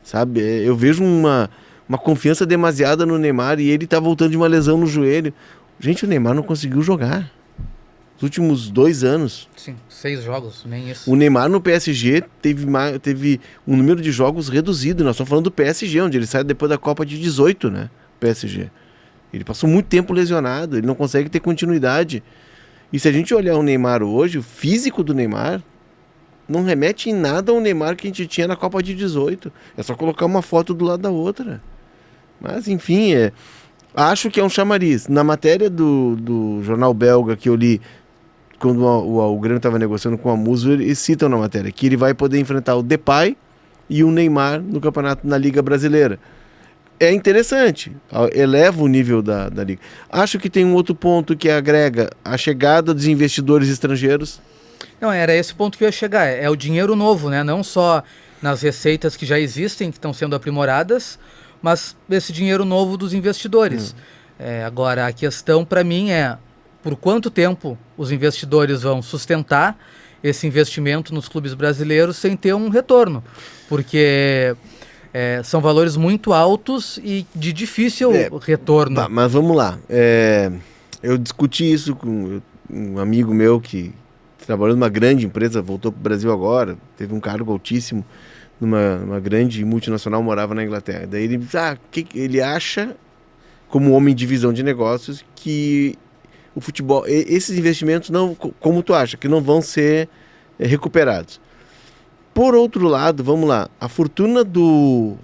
Sabe? Eu vejo uma confiança demasiada no Neymar e ele está voltando de uma lesão no joelho. Gente, o Neymar não conseguiu jogar. Nos últimos 2 anos. Sim, 6 jogos, nem isso. O Neymar no PSG teve um número de jogos reduzido. Nós estamos falando do PSG, onde ele sai depois da Copa de 18, né? PSG. Ele passou muito tempo lesionado, ele não consegue ter continuidade. E se a gente olhar o Neymar hoje, o físico do Neymar não remete em nada ao Neymar que a gente tinha na Copa de 18. É só colocar uma foto do lado da outra. Mas, enfim, acho que é um chamariz. Na matéria do jornal belga que eu li, quando o Grêmio estava negociando com a Muso, eles citam na matéria que ele vai poder enfrentar o Depay e o Neymar no campeonato, na Liga Brasileira. É interessante, eleva o nível da Liga. Acho que tem um outro ponto que agrega a chegada dos investidores estrangeiros. Não, era esse ponto que eu ia chegar. É o dinheiro novo, né? Não só nas receitas que já existem, que estão sendo aprimoradas, mas esse dinheiro novo dos investidores. Agora, a questão para mim é por quanto tempo os investidores vão sustentar esse investimento nos clubes brasileiros sem ter um retorno. Porque são valores muito altos e de difícil retorno. Tá, mas vamos lá. Eu discuti isso com um amigo meu que trabalhou numa grande empresa, voltou para o Brasil agora, teve um cargo altíssimo numa grande multinacional, morava na Inglaterra. Daí ele disse, ele acha, como homem de visão de negócios, que o futebol, esses investimentos não, como tu acha, que não vão ser recuperados. Por outro lado, vamos lá, a fortuna do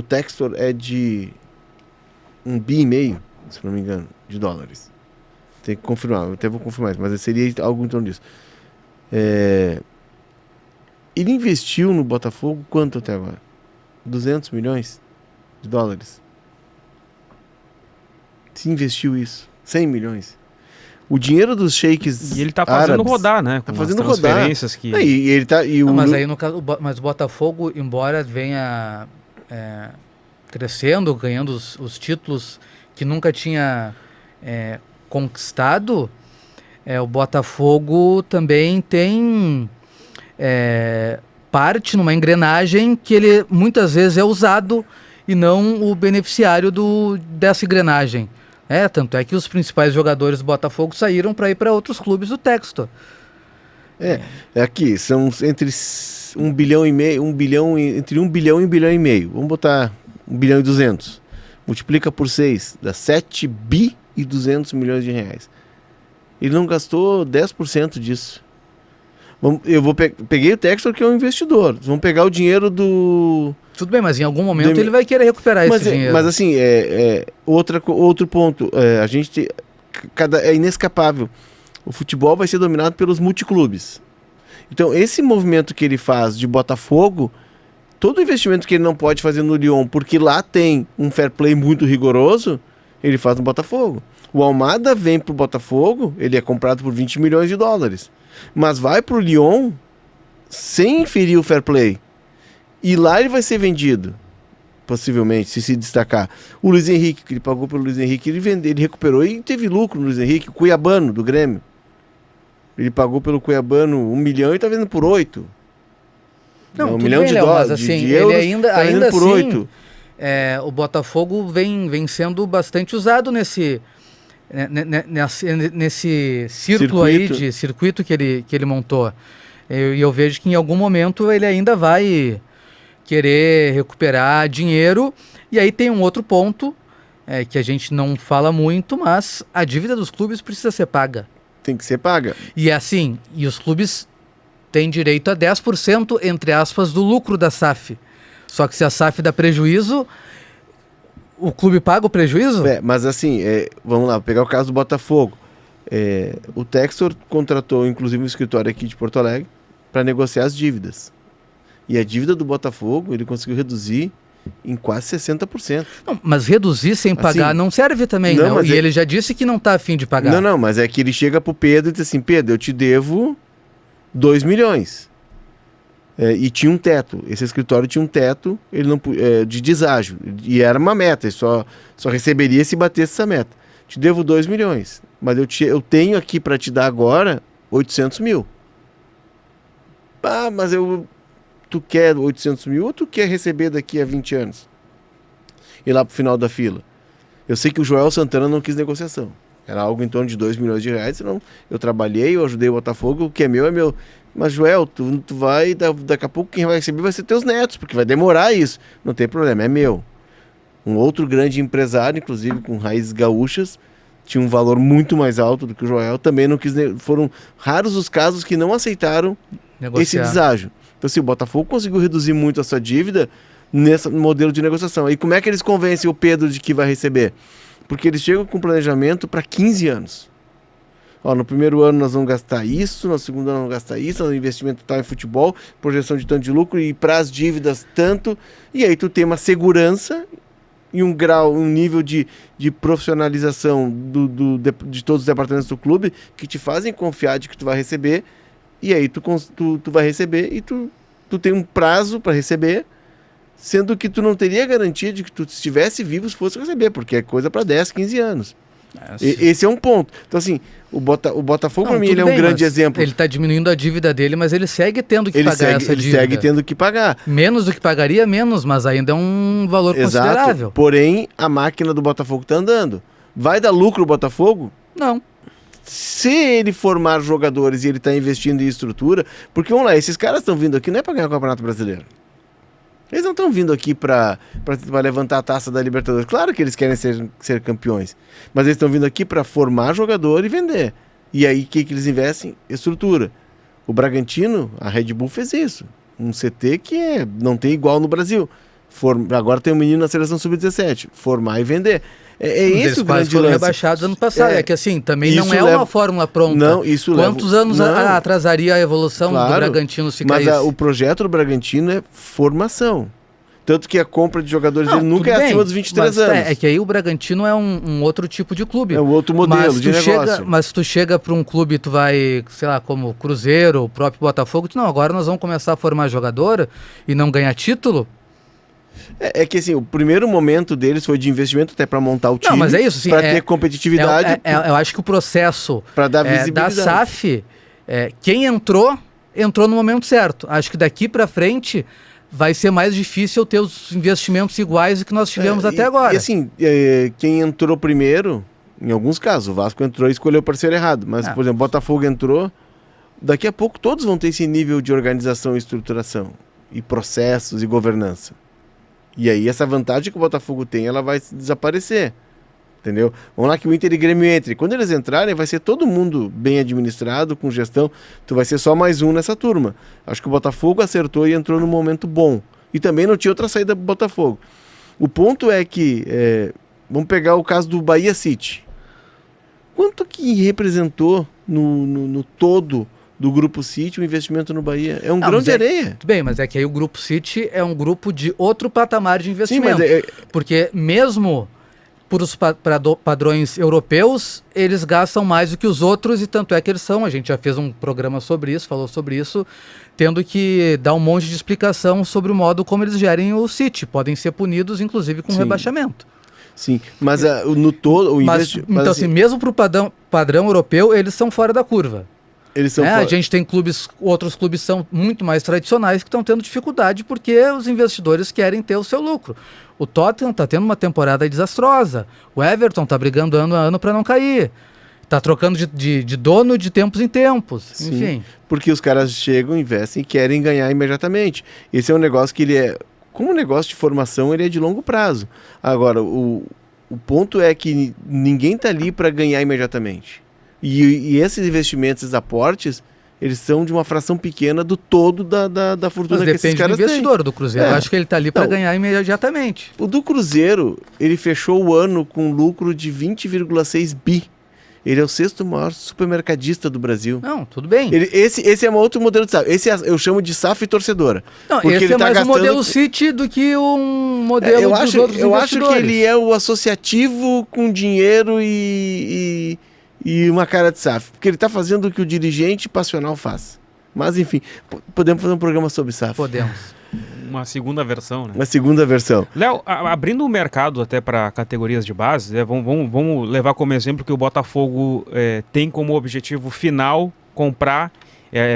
Textor é de 1,5 bi, se não me engano, de dólares. Tem que confirmar, eu até vou confirmar isso, mas seria algo em torno disso. Ele investiu no Botafogo quanto até agora? 200 milhões de dólares. Se investiu isso, 100 milhões. O dinheiro dos sheiks E ele tá fazendo árabes, rodar, né? Com tá fazendo as transferências rodar. que... E ele tá, Mas aí no caso, mas o Botafogo, embora venha crescendo, ganhando os títulos que nunca tinha conquistado, o Botafogo também tem parte numa engrenagem que ele muitas vezes é usado e não o beneficiário dessa engrenagem. Tanto é que os principais jogadores do Botafogo saíram para ir para outros clubes do Textor. Aqui, são entre 1 bilhão e meio, entre 1 bilhão e 1 bilhão e meio. Vamos botar 1 bilhão e 200. Multiplica por 6, dá 7 bi e 200 milhões de reais. Ele não gastou 10% disso. Peguei o Textor, que é um investidor. Vamos pegar o dinheiro do... Tudo bem, mas em algum momento ele vai querer recuperar esse dinheiro. Mas assim, outro ponto. A gente é inescapável. O futebol vai ser dominado pelos multiclubes. Então, esse movimento que ele faz de Botafogo, todo investimento que ele não pode fazer no Lyon, porque lá tem um fair play muito rigoroso, ele faz no Botafogo. O Almada vem pro Botafogo, ele é comprado por 20 milhões de dólares. Mas vai pro Lyon sem ferir o fair play. E lá ele vai ser vendido, possivelmente, se destacar. O Luiz Henrique, que ele pagou pelo Luiz Henrique, ele recuperou e teve lucro no Luiz Henrique. O Cuiabano, do Grêmio. Ele pagou pelo Cuiabano 1 milhão e tá vendendo por 8. Não, 1 milhão bem, de Léo, dólares, mas assim, de euros, ele ainda vendendo por assim, 8. O Botafogo vem sendo bastante usado nesse círculo aí de circuito que ele montou. E eu vejo que em algum momento ele ainda vai querer recuperar dinheiro. E aí tem um outro ponto que a gente não fala muito, mas a dívida dos clubes precisa ser paga. Tem que ser paga. E assim, e os clubes têm direito a 10%, entre aspas, do lucro da SAF. Só que se a SAF dá prejuízo, o clube paga o prejuízo? Mas assim, vamos lá, pegar o caso do Botafogo. O Textor contratou, inclusive, um escritório aqui de Porto Alegre para negociar as dívidas. E a dívida do Botafogo, ele conseguiu reduzir em quase 60%. Não, mas reduzir sem pagar Assim, não serve também, não, né? mas E ele já disse que não está a fim de pagar. Não, mas é que ele chega pro Pedro e diz assim, Pedro, eu te devo 2 milhões. E tinha um teto. Esse escritório tinha um teto ele não, de deságio. E era uma meta, ele só receberia se batesse essa meta. Te devo 2 milhões, mas eu tenho aqui para te dar agora 800 mil. Ah, mas tu quer 800 mil ou tu quer receber daqui a 20 anos? E lá pro final da fila. Eu sei que o Joel Santana não quis negociação. Era algo em torno de 2 milhões de reais. Senão eu trabalhei, eu ajudei o Botafogo, o que é meu é meu. Mas, Joel, tu vai, daqui a pouco quem vai receber vai ser teus netos, porque vai demorar isso. Não tem problema, é meu. Um outro grande empresário, inclusive com raízes gaúchas, tinha um valor muito mais alto do que o Joel, também não quis. Foram raros os casos que não aceitaram esse deságio. Então, assim, o Botafogo conseguiu reduzir muito a sua dívida nesse modelo de negociação. E como é que eles convencem o Pedro de que vai receber? Porque eles chegam com planejamento para 15 anos. Ó, no primeiro ano nós vamos gastar isso, no segundo ano nós vamos gastar isso, no investimento tal em futebol, projeção de tanto de lucro e para as dívidas tanto. E aí tu tem uma segurança e um grau, um nível de profissionalização de todos os departamentos do clube que te fazem confiar de que tu vai receber. E aí tu vai receber e tu tem um prazo para receber, sendo que tu não teria garantia de que tu estivesse vivo se fosse receber, porque é coisa para 10, 15 anos. Esse é um ponto. Então, assim, o Botafogo, para mim, ele é um grande exemplo. Ele está diminuindo a dívida dele, mas ele segue tendo que pagar essa dívida. Ele segue tendo que pagar. Menos do que pagaria, menos, mas ainda é um valor considerável. Porém, a máquina do Botafogo está andando. Vai dar lucro o Botafogo? Não. Se ele formar jogadores e ele está investindo em estrutura, porque, vamos lá, esses caras estão vindo aqui não é para ganhar o Campeonato Brasileiro. Eles não estão vindo aqui para levantar a taça da Libertadores. Claro que eles querem ser campeões. Mas eles estão vindo aqui para formar jogador e vender. E aí, o que eles investem? Estrutura. O Bragantino, a Red Bull fez isso. Um CT que não tem igual no Brasil. Agora tem um menino na seleção sub-17. Formar e vender. Esse o grande lance. Rebaixados ano passado. É que assim, também não é uma fórmula pronta. Não, isso Quantos anos atrasaria a evolução do Bragantino se caísse? Mas o projeto do Bragantino é formação. Tanto que a compra de jogadores dele nunca é acima dos 23 anos. É que aí o Bragantino é um outro tipo de clube. É um outro modelo de negócio. Mas tu chega para um clube, tu vai, sei lá, como o Cruzeiro, o próprio Botafogo, agora nós vamos começar a formar jogador e não ganhar título. É que assim, o primeiro momento deles foi de investimento até para montar o time. Não, mas é isso, para ter competitividade. Eu acho que o processo para dar visibilidade da SAF, quem entrou no momento certo. Acho que daqui para frente vai ser mais difícil ter os investimentos iguais do que nós tivemos até agora. E assim, quem entrou primeiro, em alguns casos, o Vasco entrou e escolheu o parceiro errado. Mas, por exemplo, o Botafogo entrou, daqui a pouco todos vão ter esse nível de organização e estruturação, e processos e governança. E aí essa vantagem que o Botafogo tem, ela vai desaparecer. Entendeu? Vamos lá que o Inter e Grêmio entrem. Quando eles entrarem, vai ser todo mundo bem administrado, com gestão. Tu vai ser só mais um nessa turma. Acho que o Botafogo acertou e entrou num momento bom. E também não tinha outra saída pro Botafogo. O ponto é que, vamos pegar o caso do Bahia City. Quanto que representou no todo do Grupo City o investimento no Bahia? É um grão de areia. Tudo bem, mas é que aí o Grupo City é um grupo de outro patamar de investimento. Sim, mas porque mesmo por os padrões europeus, eles gastam mais do que os outros e tanto é que eles são. A gente já fez um programa sobre isso, falou sobre isso, tendo que dar um monte de explicação sobre o modo como eles gerem o City. Podem ser punidos, inclusive, com rebaixamento. Sim, mas no todo... Então, assim, mesmo para o padrão europeu, eles são fora da curva. Eles são A gente tem outros clubes são muito mais tradicionais que estão tendo dificuldade porque os investidores querem ter o seu lucro. O Tottenham está tendo uma temporada desastrosa. O Everton está brigando ano a ano para não cair. Está trocando de dono de tempos em tempos. Sim, enfim. Porque os caras chegam, investem e querem ganhar imediatamente. Esse é um negócio que ele como negócio de formação, ele é de longo prazo. Agora, o O ponto é que ninguém tá ali para ganhar imediatamente. E esses investimentos, esses aportes, eles são de uma fração pequena do todo da fortuna Mas que esses depende do caras têm. investidor do Cruzeiro. É. Eu acho que ele tá ali para Não. ganhar imediatamente. O do Cruzeiro, ele fechou o ano com um lucro de 20,6 bi. Ele é o 6º maior supermercadista do Brasil. Não, tudo bem. Esse é um outro modelo de SAF. Esse eu chamo de SAF torcedora. Não, porque esse ele é tá mais um gastando- modelo City do que um modelo eu dos acho, outros eu acho que investidores. ele é o associativo com dinheiro e uma cara de SAF. Porque ele está fazendo o que o dirigente passional faz. Mas, enfim, podemos fazer um programa sobre SAF. Podemos. Uma segunda versão, né? Uma segunda versão. Léo, abrindo o mercado até para categorias de base, né, vamos levar como exemplo que o Botafogo tem como objetivo final comprar,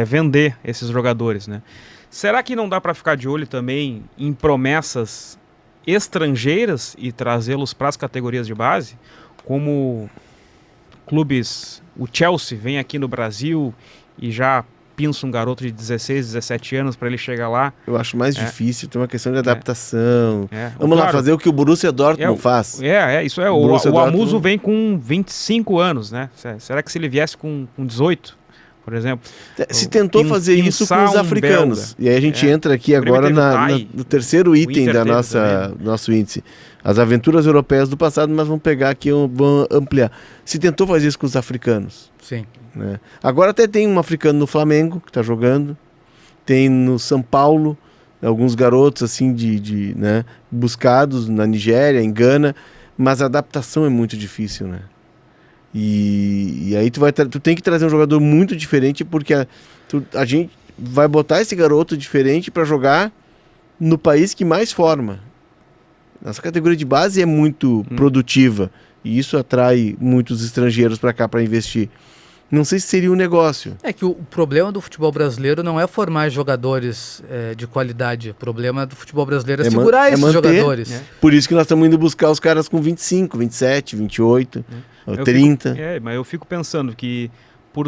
vender esses jogadores, né? Será que não dá para ficar de olho também em promessas estrangeiras e trazê-los para as categorias de base? Como clubes, o Chelsea vem aqui no Brasil e já pinça um garoto de 16, 17 anos para ele chegar lá. Eu acho mais difícil, tem uma questão de adaptação. Vamos lá, Claro, fazer o que o Borussia Dortmund faz. Isso é. O Borussia Amuso Dortmund vem com 25 anos, né? Será que se ele viesse com 18, por exemplo? Se tentou fazer isso com os africanos. E aí a gente entra aqui agora no terceiro item da nosso índice. As aventuras europeias do passado, mas vamos pegar aqui, vamos ampliar. Se tentou fazer isso com os africanos. Sim. Né? Agora até tem um africano no Flamengo que está jogando, tem no São Paulo alguns garotos assim né, buscados na Nigéria, em Gana, mas a adaptação é muito difícil, né? E aí tu tem que trazer um jogador muito diferente, porque a gente vai botar esse garoto diferente para jogar no país que mais forma. Nossa categoria de base é muito produtiva e isso atrai muitos estrangeiros para cá para investir. Não sei se seria um negócio. É que o problema do futebol brasileiro não é formar jogadores de qualidade. O problema do futebol brasileiro é segurar esses jogadores. Por isso que nós estamos indo buscar os caras com 25, 27, 28, 30. Mas eu fico pensando que por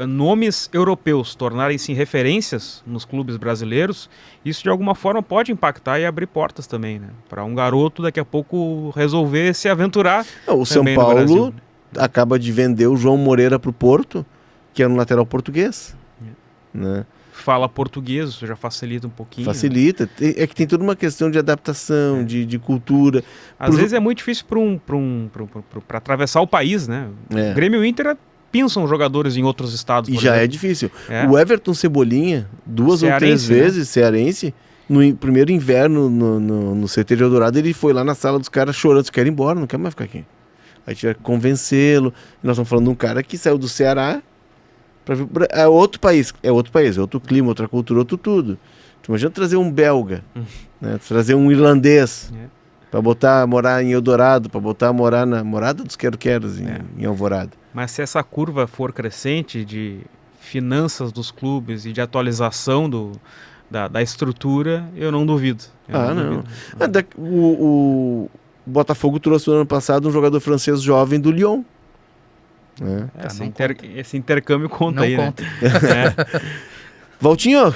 nomes europeus tornarem-se referências nos clubes brasileiros, isso de alguma forma pode impactar e abrir portas também, né? Para um garoto daqui a pouco resolver se aventurar. O São Paulo acaba de vender o João Moreira para o Porto, que é um lateral português. Né? Fala português, isso já facilita um pouquinho. Facilita. Né? É que tem toda uma questão de adaptação, de cultura. Às vezes é muito difícil para atravessar o país, né? O Grêmio e o Inter pinçam jogadores em outros estados. E já exemplo. É difícil. O Everton Cebolinha, 2 ou 3 vezes, cearense, no primeiro inverno no CT de Eldorado, ele foi lá na sala dos caras chorando, quer ir embora, não quer mais ficar aqui. Aí tiver que convencê-lo. Nós estamos falando de um cara que saiu do Ceará para vir pra... É outro país, é outro clima, outra cultura, outro tudo. Tu imagina trazer um belga, né? Trazer um irlandês para morar em Eldorado, para morar na Morada dos Quero-Queros em Alvorada. Mas se essa curva for crescente de finanças dos clubes e de atualização da estrutura, eu não duvido. Não. O Botafogo trouxe no ano passado um jogador francês jovem do Lyon. Esse intercâmbio conta não aí, conta. Né? Valtinho,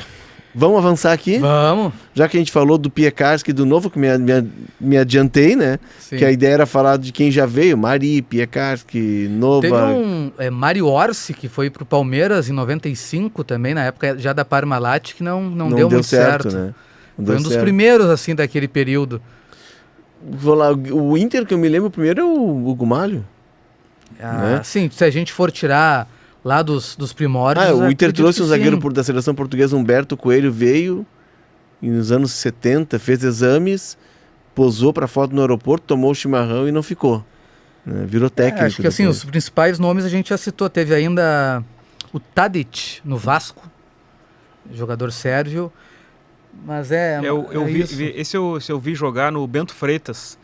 vamos avançar aqui? Vamos. Já que a gente falou do Piekarski do novo, que me adiantei, né? Sim. Que a ideia era falar de quem já veio, Mari, Piekarski, Nova... Teve um Mário Orsi, que foi pro Palmeiras em 95 também, na época já da Parmalat, que não deu muito certo. Né? Foi um dos primeiros, assim, daquele período. Vou lá, o Inter, que eu me lembro primeiro, é o Hugo Malho. Né? Sim, se a gente for tirar lá dos primórdios... o Inter trouxe um zagueiro da seleção portuguesa, Humberto Coelho, veio nos anos 70, fez exames, posou para foto no aeroporto, tomou o chimarrão e não ficou. Né? Virou técnico. Acho que assim, os principais nomes a gente já citou. Teve ainda o Tadic no Vasco, jogador sérvio. Mas eu vi jogar no Bento Freitas,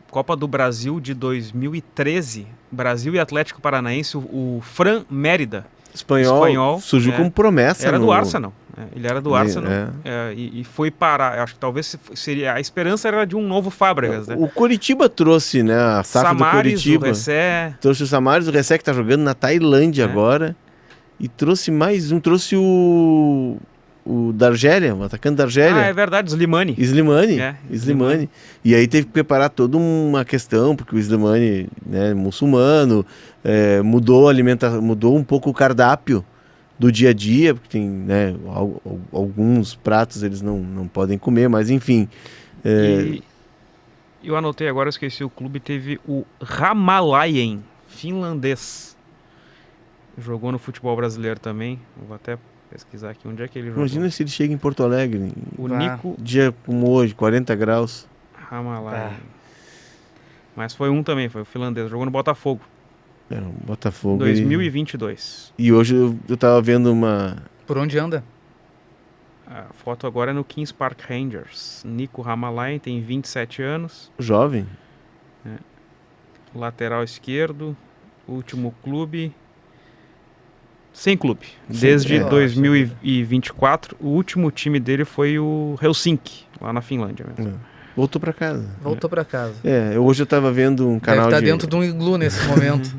Copa do Brasil de 2013, Brasil e Atlético Paranaense, o Fran Mérida. Espanhol surgiu como promessa. Era do Arsenal. Ele era do Arsenal e foi parar. Acho que talvez seria. A esperança era de um novo Fábregas. Né? O Coritiba trouxe, né? A SAF do Coritiba. O Ressé. Trouxe o Samaris, o Ressé que está jogando na Tailândia agora. E trouxe mais um. Trouxe o da Argélia, um atacante da Argélia. Ah, é verdade, Slimani. Slimani. É, Slimani. E aí teve que preparar toda uma questão, porque o Slimani, né, muçulmano, mudou um pouco o cardápio do dia a dia, porque tem, né, alguns pratos eles não podem comer, mas enfim. E eu anotei agora, eu esqueci o clube, teve o Ramalainen, finlandês. Jogou no futebol brasileiro também. Vou até pesquisar aqui onde é que ele jogou. Imagina se ele chega em Porto Alegre. O Nico Dia como hoje, 40 graus. Ramalainen. Mas foi um também, foi o finlandês. Jogou no Botafogo. Botafogo. 2022. E hoje eu tava vendo uma... Por onde anda? A foto agora é no Queen's Park Rangers. Nico Ramalainen tem 27 anos. Jovem. Lateral esquerdo. Último clube... Sem clube. Desde 2024, o último time dele foi o Helsinki, lá na Finlândia mesmo. Voltou pra casa. Voltou pra casa. Hoje eu tava vendo um canal Deve estar dentro de um iglu nesse momento.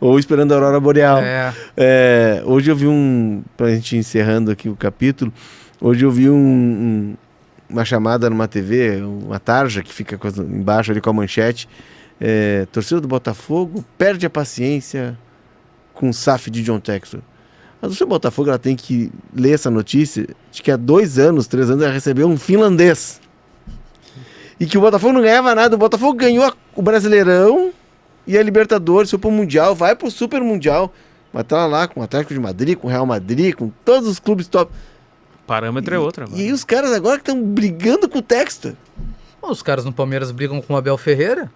Ou esperando a Aurora Boreal. Hoje eu vi pra gente encerrando aqui o capítulo, hoje eu vi uma chamada numa TV, uma tarja que fica embaixo ali com a manchete, torcedor do Botafogo perde a paciência com o SAF de John Textor. Mas o seu Botafogo ela tem que ler essa notícia de que há 2 anos, 3 anos, ela recebeu um finlandês. E que o Botafogo não ganhava nada. O Botafogo ganhou o Brasileirão e a Libertadores, foi pro Mundial, vai pro Super Mundial. Vai estar lá com o Atlético de Madrid, com o Real Madrid, com todos os clubes top. O parâmetro é outro agora. E aí os caras agora que estão brigando com o Textor. Os caras no Palmeiras brigam com o Abel Ferreira.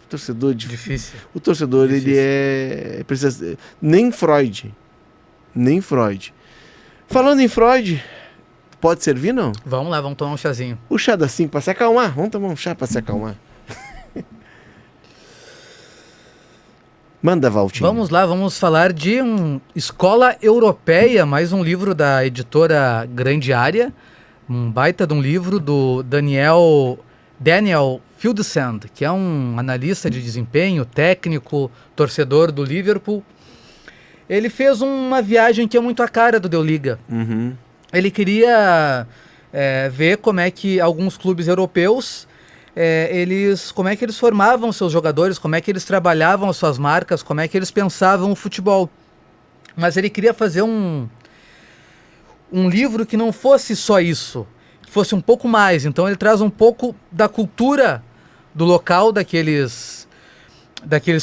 Torcedor difícil. O torcedor, ele precisa... Nem Freud. Falando em Freud, pode servir, não? Vamos lá, vamos tomar um chazinho. O chá da 5 pra se acalmar. Vamos tomar um chá pra se acalmar. Manda, Valtinho. Vamos lá, vamos falar de Escola Europeia, mais um livro da editora Grande Área. Um baita de um livro do Daniel Fieldsand, que é um analista de desempenho, técnico, torcedor do Liverpool. Ele fez uma viagem que é muito a cara do Deu Liga. Uhum. Ele queria ver como é que alguns clubes europeus, como é que eles formavam seus jogadores, como é que eles trabalhavam as suas marcas, como é que eles pensavam o futebol. Mas ele queria fazer um livro que não fosse só isso, que fosse um pouco mais. Então ele traz um pouco da cultura do local daqueles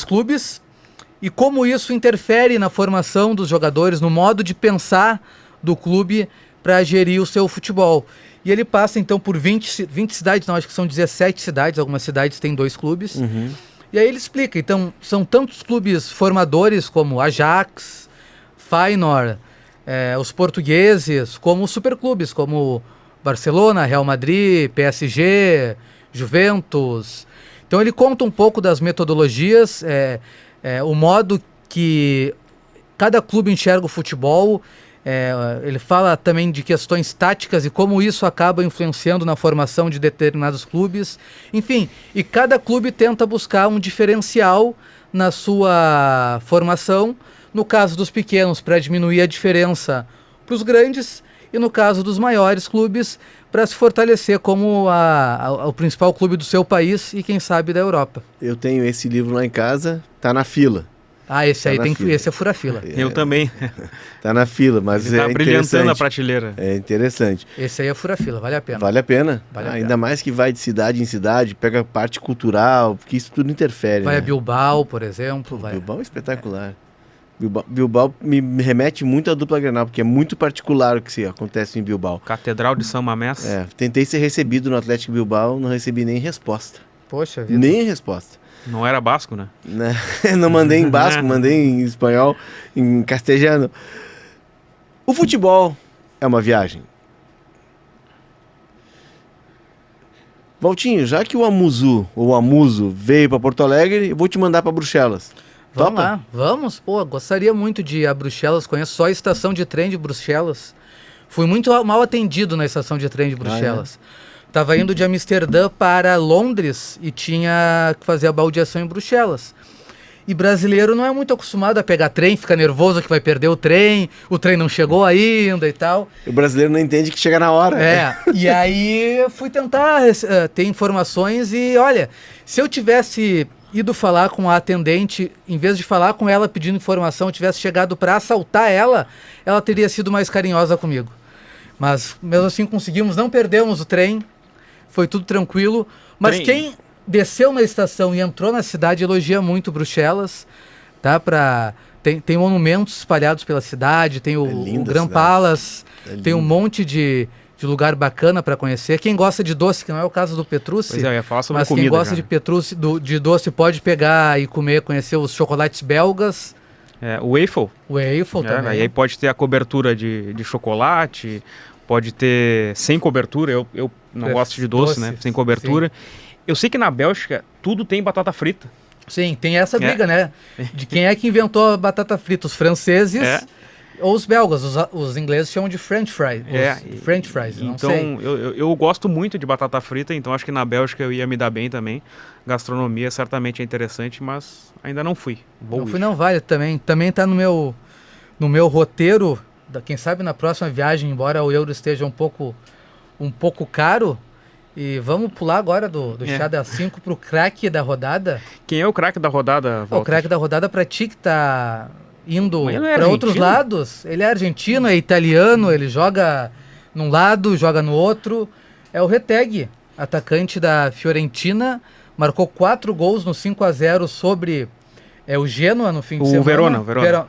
clubes e como isso interfere na formação dos jogadores, no modo de pensar do clube para gerir o seu futebol. E ele passa então por 20 cidades, não, acho que são 17 cidades, algumas cidades têm 2 clubes. Uhum. E aí ele explica, então, são tantos clubes formadores como Ajax, Feyenoord, os portugueses, como os superclubes, como Barcelona, Real Madrid, PSG, Juventus. Então ele conta um pouco das metodologias, o modo que cada clube enxerga o futebol. Ele fala também de questões táticas e como isso acaba influenciando na formação de determinados clubes. Enfim, e cada clube tenta buscar um diferencial na sua formação. No caso dos pequenos, para diminuir a diferença para os grandes, e no caso dos maiores clubes, para se fortalecer como o principal clube do seu país e quem sabe da Europa. Eu tenho esse livro lá em casa, tá na fila. Esse aí esse é fura-fila. Eu também. Tá na fila, mas tá brilhantando a prateleira. É interessante. Esse aí é fura-fila, vale a pena. Vale a pena. Ainda mais que vai de cidade em cidade, pega parte cultural, porque isso tudo interfere. Vai a Bilbao, por exemplo. Bilbao é espetacular. Bilbao me remete muito à dupla Grenal, porque é muito particular o que acontece em Bilbao. Catedral de São Mamés. Tentei ser recebido no Atlético Bilbao, não recebi nem resposta. Poxa vida. Nem resposta. Não era basco, né? Não mandei em basco, mandei em espanhol, em castelhano. O futebol é uma viagem. Valtinho, já que o Amuso veio para Porto Alegre, eu vou te mandar para Bruxelas. Vamos Topa? lá, vamos. Pô, gostaria muito de ir a Bruxelas, conheço só a estação de trem de Bruxelas. Fui muito mal atendido na estação de trem de Bruxelas. Tava indo de Amsterdã para Londres e tinha que fazer a baldeação em Bruxelas. E brasileiro não é muito acostumado a pegar trem, fica nervoso que vai perder o trem não chegou ainda e tal. O brasileiro não entende que chega na hora. E aí eu fui tentar ter informações e olha, se eu tivesse ido falar com a atendente, em vez de falar com ela pedindo informação, eu tivesse chegado para assaltar ela teria sido mais carinhosa comigo. Mas mesmo assim conseguimos, não perdemos o trem, foi tudo tranquilo. Mas quem desceu na estação e entrou na cidade elogia muito Bruxelas, tá? Tem monumentos espalhados pela cidade, tem o Grand Palace, tem um monte de lugar bacana para conhecer. Quem gosta de doce, que não é o caso do Petrucci, Pois é, eu ia falar sobre mas comida, quem gosta cara. de Petrucci, de doce, pode pegar e conhecer os chocolates belgas. O waffle. O waffle também. Aí pode ter a cobertura de chocolate, pode ter sem cobertura, eu não gosto de doce, né? Sem cobertura. Sim. Eu sei que na Bélgica tudo tem batata frita. Sim, tem essa briga, né? De quem é que inventou a batata frita, os franceses ou os belgas. Os ingleses chamam de French fries. French fries, não sei. Então, eu gosto muito de batata frita, então acho que na Bélgica eu ia me dar bem também. Gastronomia certamente é interessante, mas ainda não fui. Não vale também. Também tá no meu roteiro, quem sabe na próxima viagem, embora o euro esteja um pouco caro. E vamos pular agora do chá das 5 pro craque da rodada. Quem é o craque da rodada, Walter? O craque da rodada pra ti que tá indo é para outros lados. Ele é argentino, é italiano, ele joga num lado, joga no outro. É o Retegui, atacante da Fiorentina, marcou 4 gols no 5-0 sobre o Genoa no fim de semana.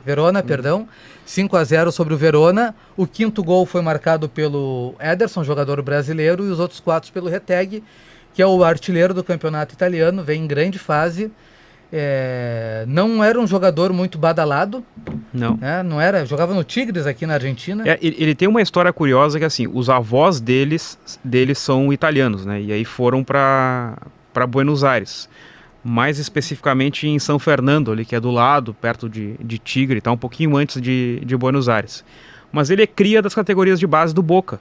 Verona, perdão. 5-0 sobre o Verona. O 5º gol foi marcado pelo Ederson, jogador brasileiro, e os outros 4 pelo Retegui, que é o artilheiro do campeonato italiano, vem em grande fase. Não era um jogador muito badalado. Não. Não era, jogava no Tigres aqui na Argentina. Ele tem uma história curiosa que assim, os avós deles são italianos, né? E aí foram para Buenos Aires. Mais especificamente em São Fernando, ali, que é do lado, perto de Tigre, tá um pouquinho antes de Buenos Aires. Mas ele é cria das categorias de base do Boca.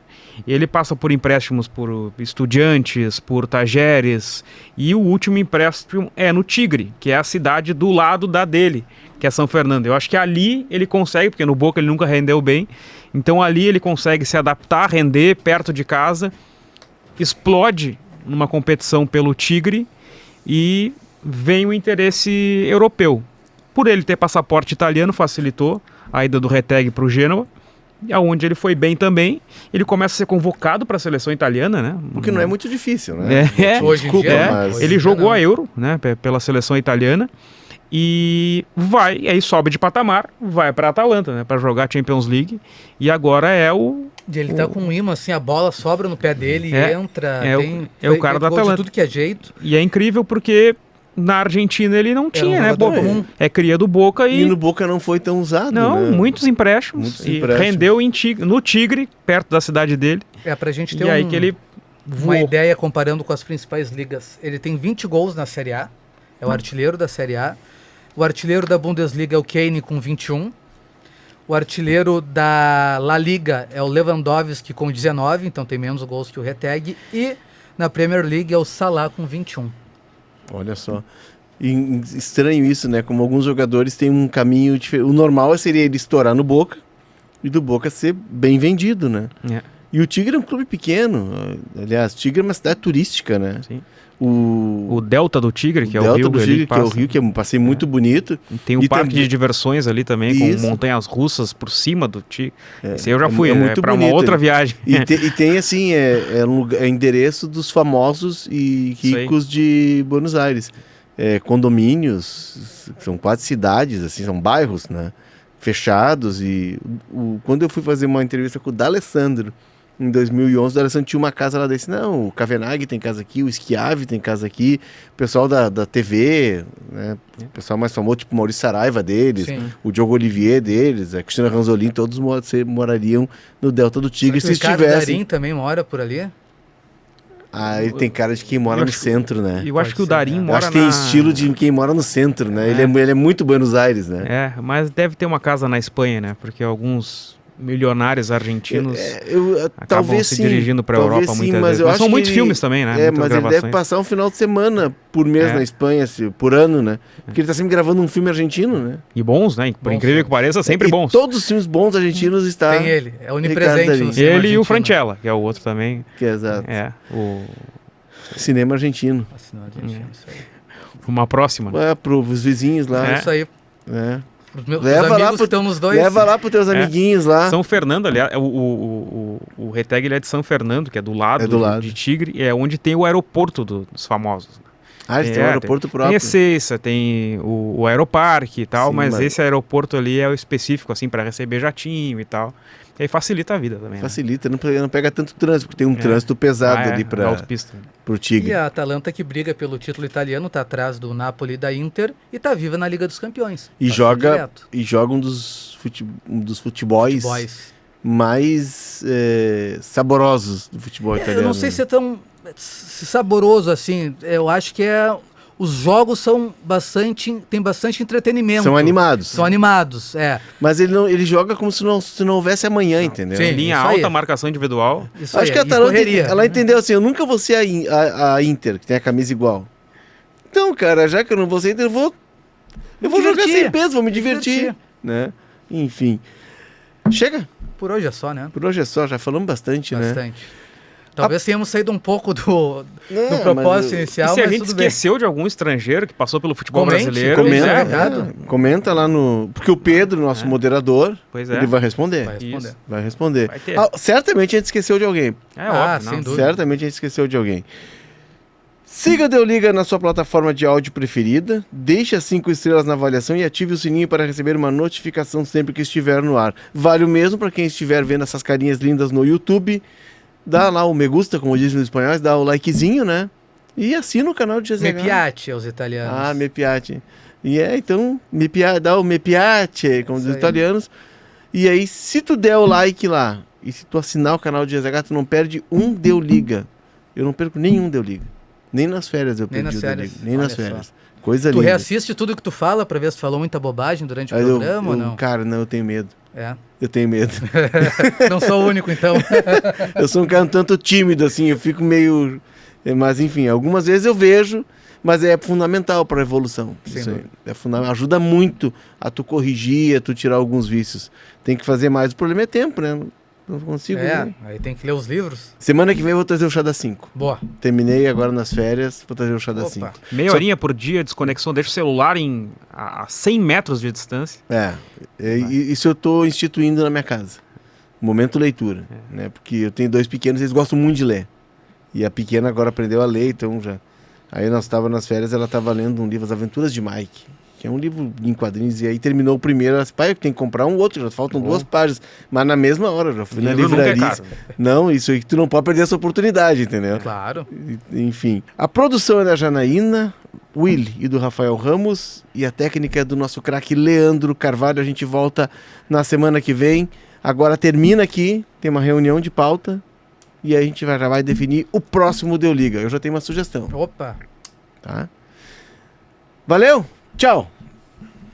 Ele passa por empréstimos por Estudiantes, por Tajeres, e o último empréstimo é no Tigre, que é a cidade do lado da dele, que é São Fernando. Eu acho que ali ele consegue, porque no Boca ele nunca rendeu bem, então ali ele consegue se adaptar, render perto de casa, explode numa competição pelo Tigre e vem o interesse europeu. Por ele ter passaporte italiano, facilitou a ida do Retegui para o Genoa, aonde ele foi bem também. Ele começa a ser convocado para a seleção italiana, né? Porque não é muito difícil, né? Hoje em dia, mas... Ele jogou a Euro, né, pela seleção italiana, e aí sobe de patamar, vai para a Atalanta, né, para jogar Champions League, e agora ele tá com um imã, assim, a bola sobra no pé dele e entra. O cara da Atalanta. De tudo que é jeito. E é incrível porque na Argentina ele não tinha, né? É cria do Boca e no Boca não foi tão usado, não, né? muitos empréstimos. Rendeu no Tigre, perto da cidade dele. Pra gente ter aí que ele uma ideia comparando com as principais ligas. Ele tem 20 gols na Série A, é o artilheiro da Série A. O artilheiro da Bundesliga é o Kane com 21. O artilheiro da La Liga é o Lewandowski com 19, então tem menos gols que o Retegui. E na Premier League é o Salah com 21. Olha só. E estranho isso, né? Como alguns jogadores têm um caminho diferente. O normal seria ele estourar no Boca e do Boca ser bem vendido, né? E o Tigre é um clube pequeno. Aliás, Tigre é uma cidade turística, né? Sim. O Delta do Tigre, que é o rio. Do Tigre, que é o rio, que é um passeio muito bonito. Tem um parque de diversões ali também, com montanhas russas por cima do Tigre. Esse aí eu já fui, muito para uma outra viagem. E tem assim, é endereço dos famosos e ricos de Buenos Aires. Condomínios, são quase cidades, assim, são bairros, né? Fechados. E quando eu fui fazer uma entrevista com o D'Alessandro, em 2011, o D'Alessandro tinha uma casa lá desse. Não, o Cavenaghi tem casa aqui, o Schiavi tem casa aqui, o pessoal da TV, né? O pessoal mais famoso, tipo Maurício Saraiva deles, o Diogo Olivier deles, a Cristina Ranzolin, todos morariam no Delta do Tigre se estivessem. O Darim também mora por ali? Ele tem cara de quem mora no centro, né? Eu acho que o Darim mora acho que tem estilo de quem mora no centro, né? Ele é muito Buenos Aires, né? Mas deve ter uma casa na Espanha, né? Porque alguns milionários argentinos acabam talvez se sim, dirigindo para a talvez Europa sim, muitas mas vezes. eu Mas acho são que muitos ele- filmes também, né? Muitas mas ele deve gravações. passar um final de semana por mês É. na Espanha, por ano, né? Porque ele tá sempre gravando um filme argentino, né? E bons, né? Por Bons incrível filmes. que pareça, sempre E bons. todos os filmes bons argentinos está... Tem ele, é Ricardo onipresente Darín. no cinema Ele e o argentino. Francella, que é o outro também. Que é exato. Cinema argentino. Cinema argentino, isso aí. Uma próxima. Né? Pros vizinhos lá. É. Isso aí, né? os meus Leva lá amigos pro- que estão nos dois. Leva lá pros teus amiguinhos lá. São Fernando, aliás, o Reteg ele é de São Fernando, que é do lado, É do lado. de Tigre, é onde tem o aeroporto dos famosos. Né? Ah, eles têm um aeroporto Tem próprio. Ezeiza, tem o Aeroparque e tal, Sim, mas mas- esse aeroporto ali é o específico, assim, para receber jatinho e tal. E aí facilita a vida também. Né? Facilita, não pega tanto trânsito, porque tem um trânsito pesado ali da pra, autopista. pro E Tigre. a Atalanta, que briga pelo título italiano, tá atrás do Napoli e da Inter e tá viva na Liga dos Campeões. E Passou joga, direto. e joga um dos futebols Boys. mais saborosos do futebol italiano. Eu não sei né? se é tão saboroso assim. Eu acho que os jogos são tem bastante entretenimento. São animados. São animados, é. Mas ele joga como se não houvesse amanhã, entendeu? Sim. Linha isso alta, aí. marcação individual. Isso Acho aí, que a e Atalanta, correria. ela entendeu assim, eu nunca vou ser a Inter, que tem a camisa igual. Então, cara, já que eu não vou ser Inter, eu vou jogar divertir. sem peso, vou me divertir, né? Enfim. Chega, Por hoje é só, né? por hoje é só, já falamos bastante, né? Bastante. Talvez tenhamos saído um pouco do Não, propósito mas E inicial, se a mas gente tudo bem. esqueceu de algum estrangeiro que passou pelo futebol Comente, brasileiro? comente. Comenta, recado. comenta lá no... Porque o Pedro, nosso moderador, Pois é. ele vai responder. Vai responder. Isso. Vai responder. Vai ter. Certamente a gente esqueceu de alguém. É Ah, óbvio, sem não. dúvida. Certamente a gente esqueceu de alguém. Siga o Deu Liga na sua plataforma de áudio preferida, deixe as 5 estrelas na avaliação e ative o sininho para receber uma notificação sempre que estiver no ar. Vale o mesmo para quem estiver vendo essas carinhas lindas no YouTube. Dá lá o me gusta, como dizem nos espanhóis, dá o likezinho, né? E assina o canal de GZH. Me piace aos italianos. Ah, me piace. E então, dá o me piace, como Isso dizem os aí. italianos. E aí, se tu der o like lá, e se tu assinar o canal de GZH, tu não perde um Deu Liga. Eu não perco nenhum Deu Liga. Nem nas férias eu Nem perdi nas o Deu férias. Liga. Nem nas Olha só. férias. Coisa Tu linda. reassiste tudo que tu fala pra ver se tu falou muita bobagem durante o Aí programa ou não? Cara, não, eu tenho medo. É. Eu tenho medo. Não sou o único, então. Eu sou um cara um tanto tímido, assim, eu fico meio... Mas, enfim, algumas vezes eu vejo, mas é fundamental para a evolução. Sem Isso aí. dúvida. É fundamental. Ajuda muito a tu corrigir, a tu tirar alguns vícios. Tem que fazer mais. O problema é tempo, né? Não consigo. Né? Aí tem que ler os livros. Semana que vem eu vou trazer o chá das 5. Boa. Terminei agora nas férias, vou trazer o chá das 5. Opa. Meia horinha por dia, desconexão, deixa o celular a 100 metros de distância. Isso eu tô instituindo na minha casa. Momento leitura, né? Porque eu tenho 2 pequenos, eles gostam muito de ler. E a pequena agora aprendeu a ler, então já... Aí nós estávamos nas férias, ela estava lendo um livro, As Aventuras de Mike, que é um livro em quadrinhos, e aí terminou o primeiro, ela disse, pai, eu tenho que comprar um outro, já faltam 2 páginas. Mas na mesma hora, eu já fui na Livro nunca é livraria. caro. Não, isso aí que tu não pode perder essa oportunidade, entendeu? Claro. Enfim, a produção é da Janaína, Willy e do Rafael Ramos, e a técnica é do nosso craque Leandro Carvalho. A gente volta na semana que vem. Agora termina aqui, tem uma reunião de pauta, e aí a gente já vai definir o próximo Deu Liga. Eu já tenho uma sugestão, Opa. tá? Valeu, tchau!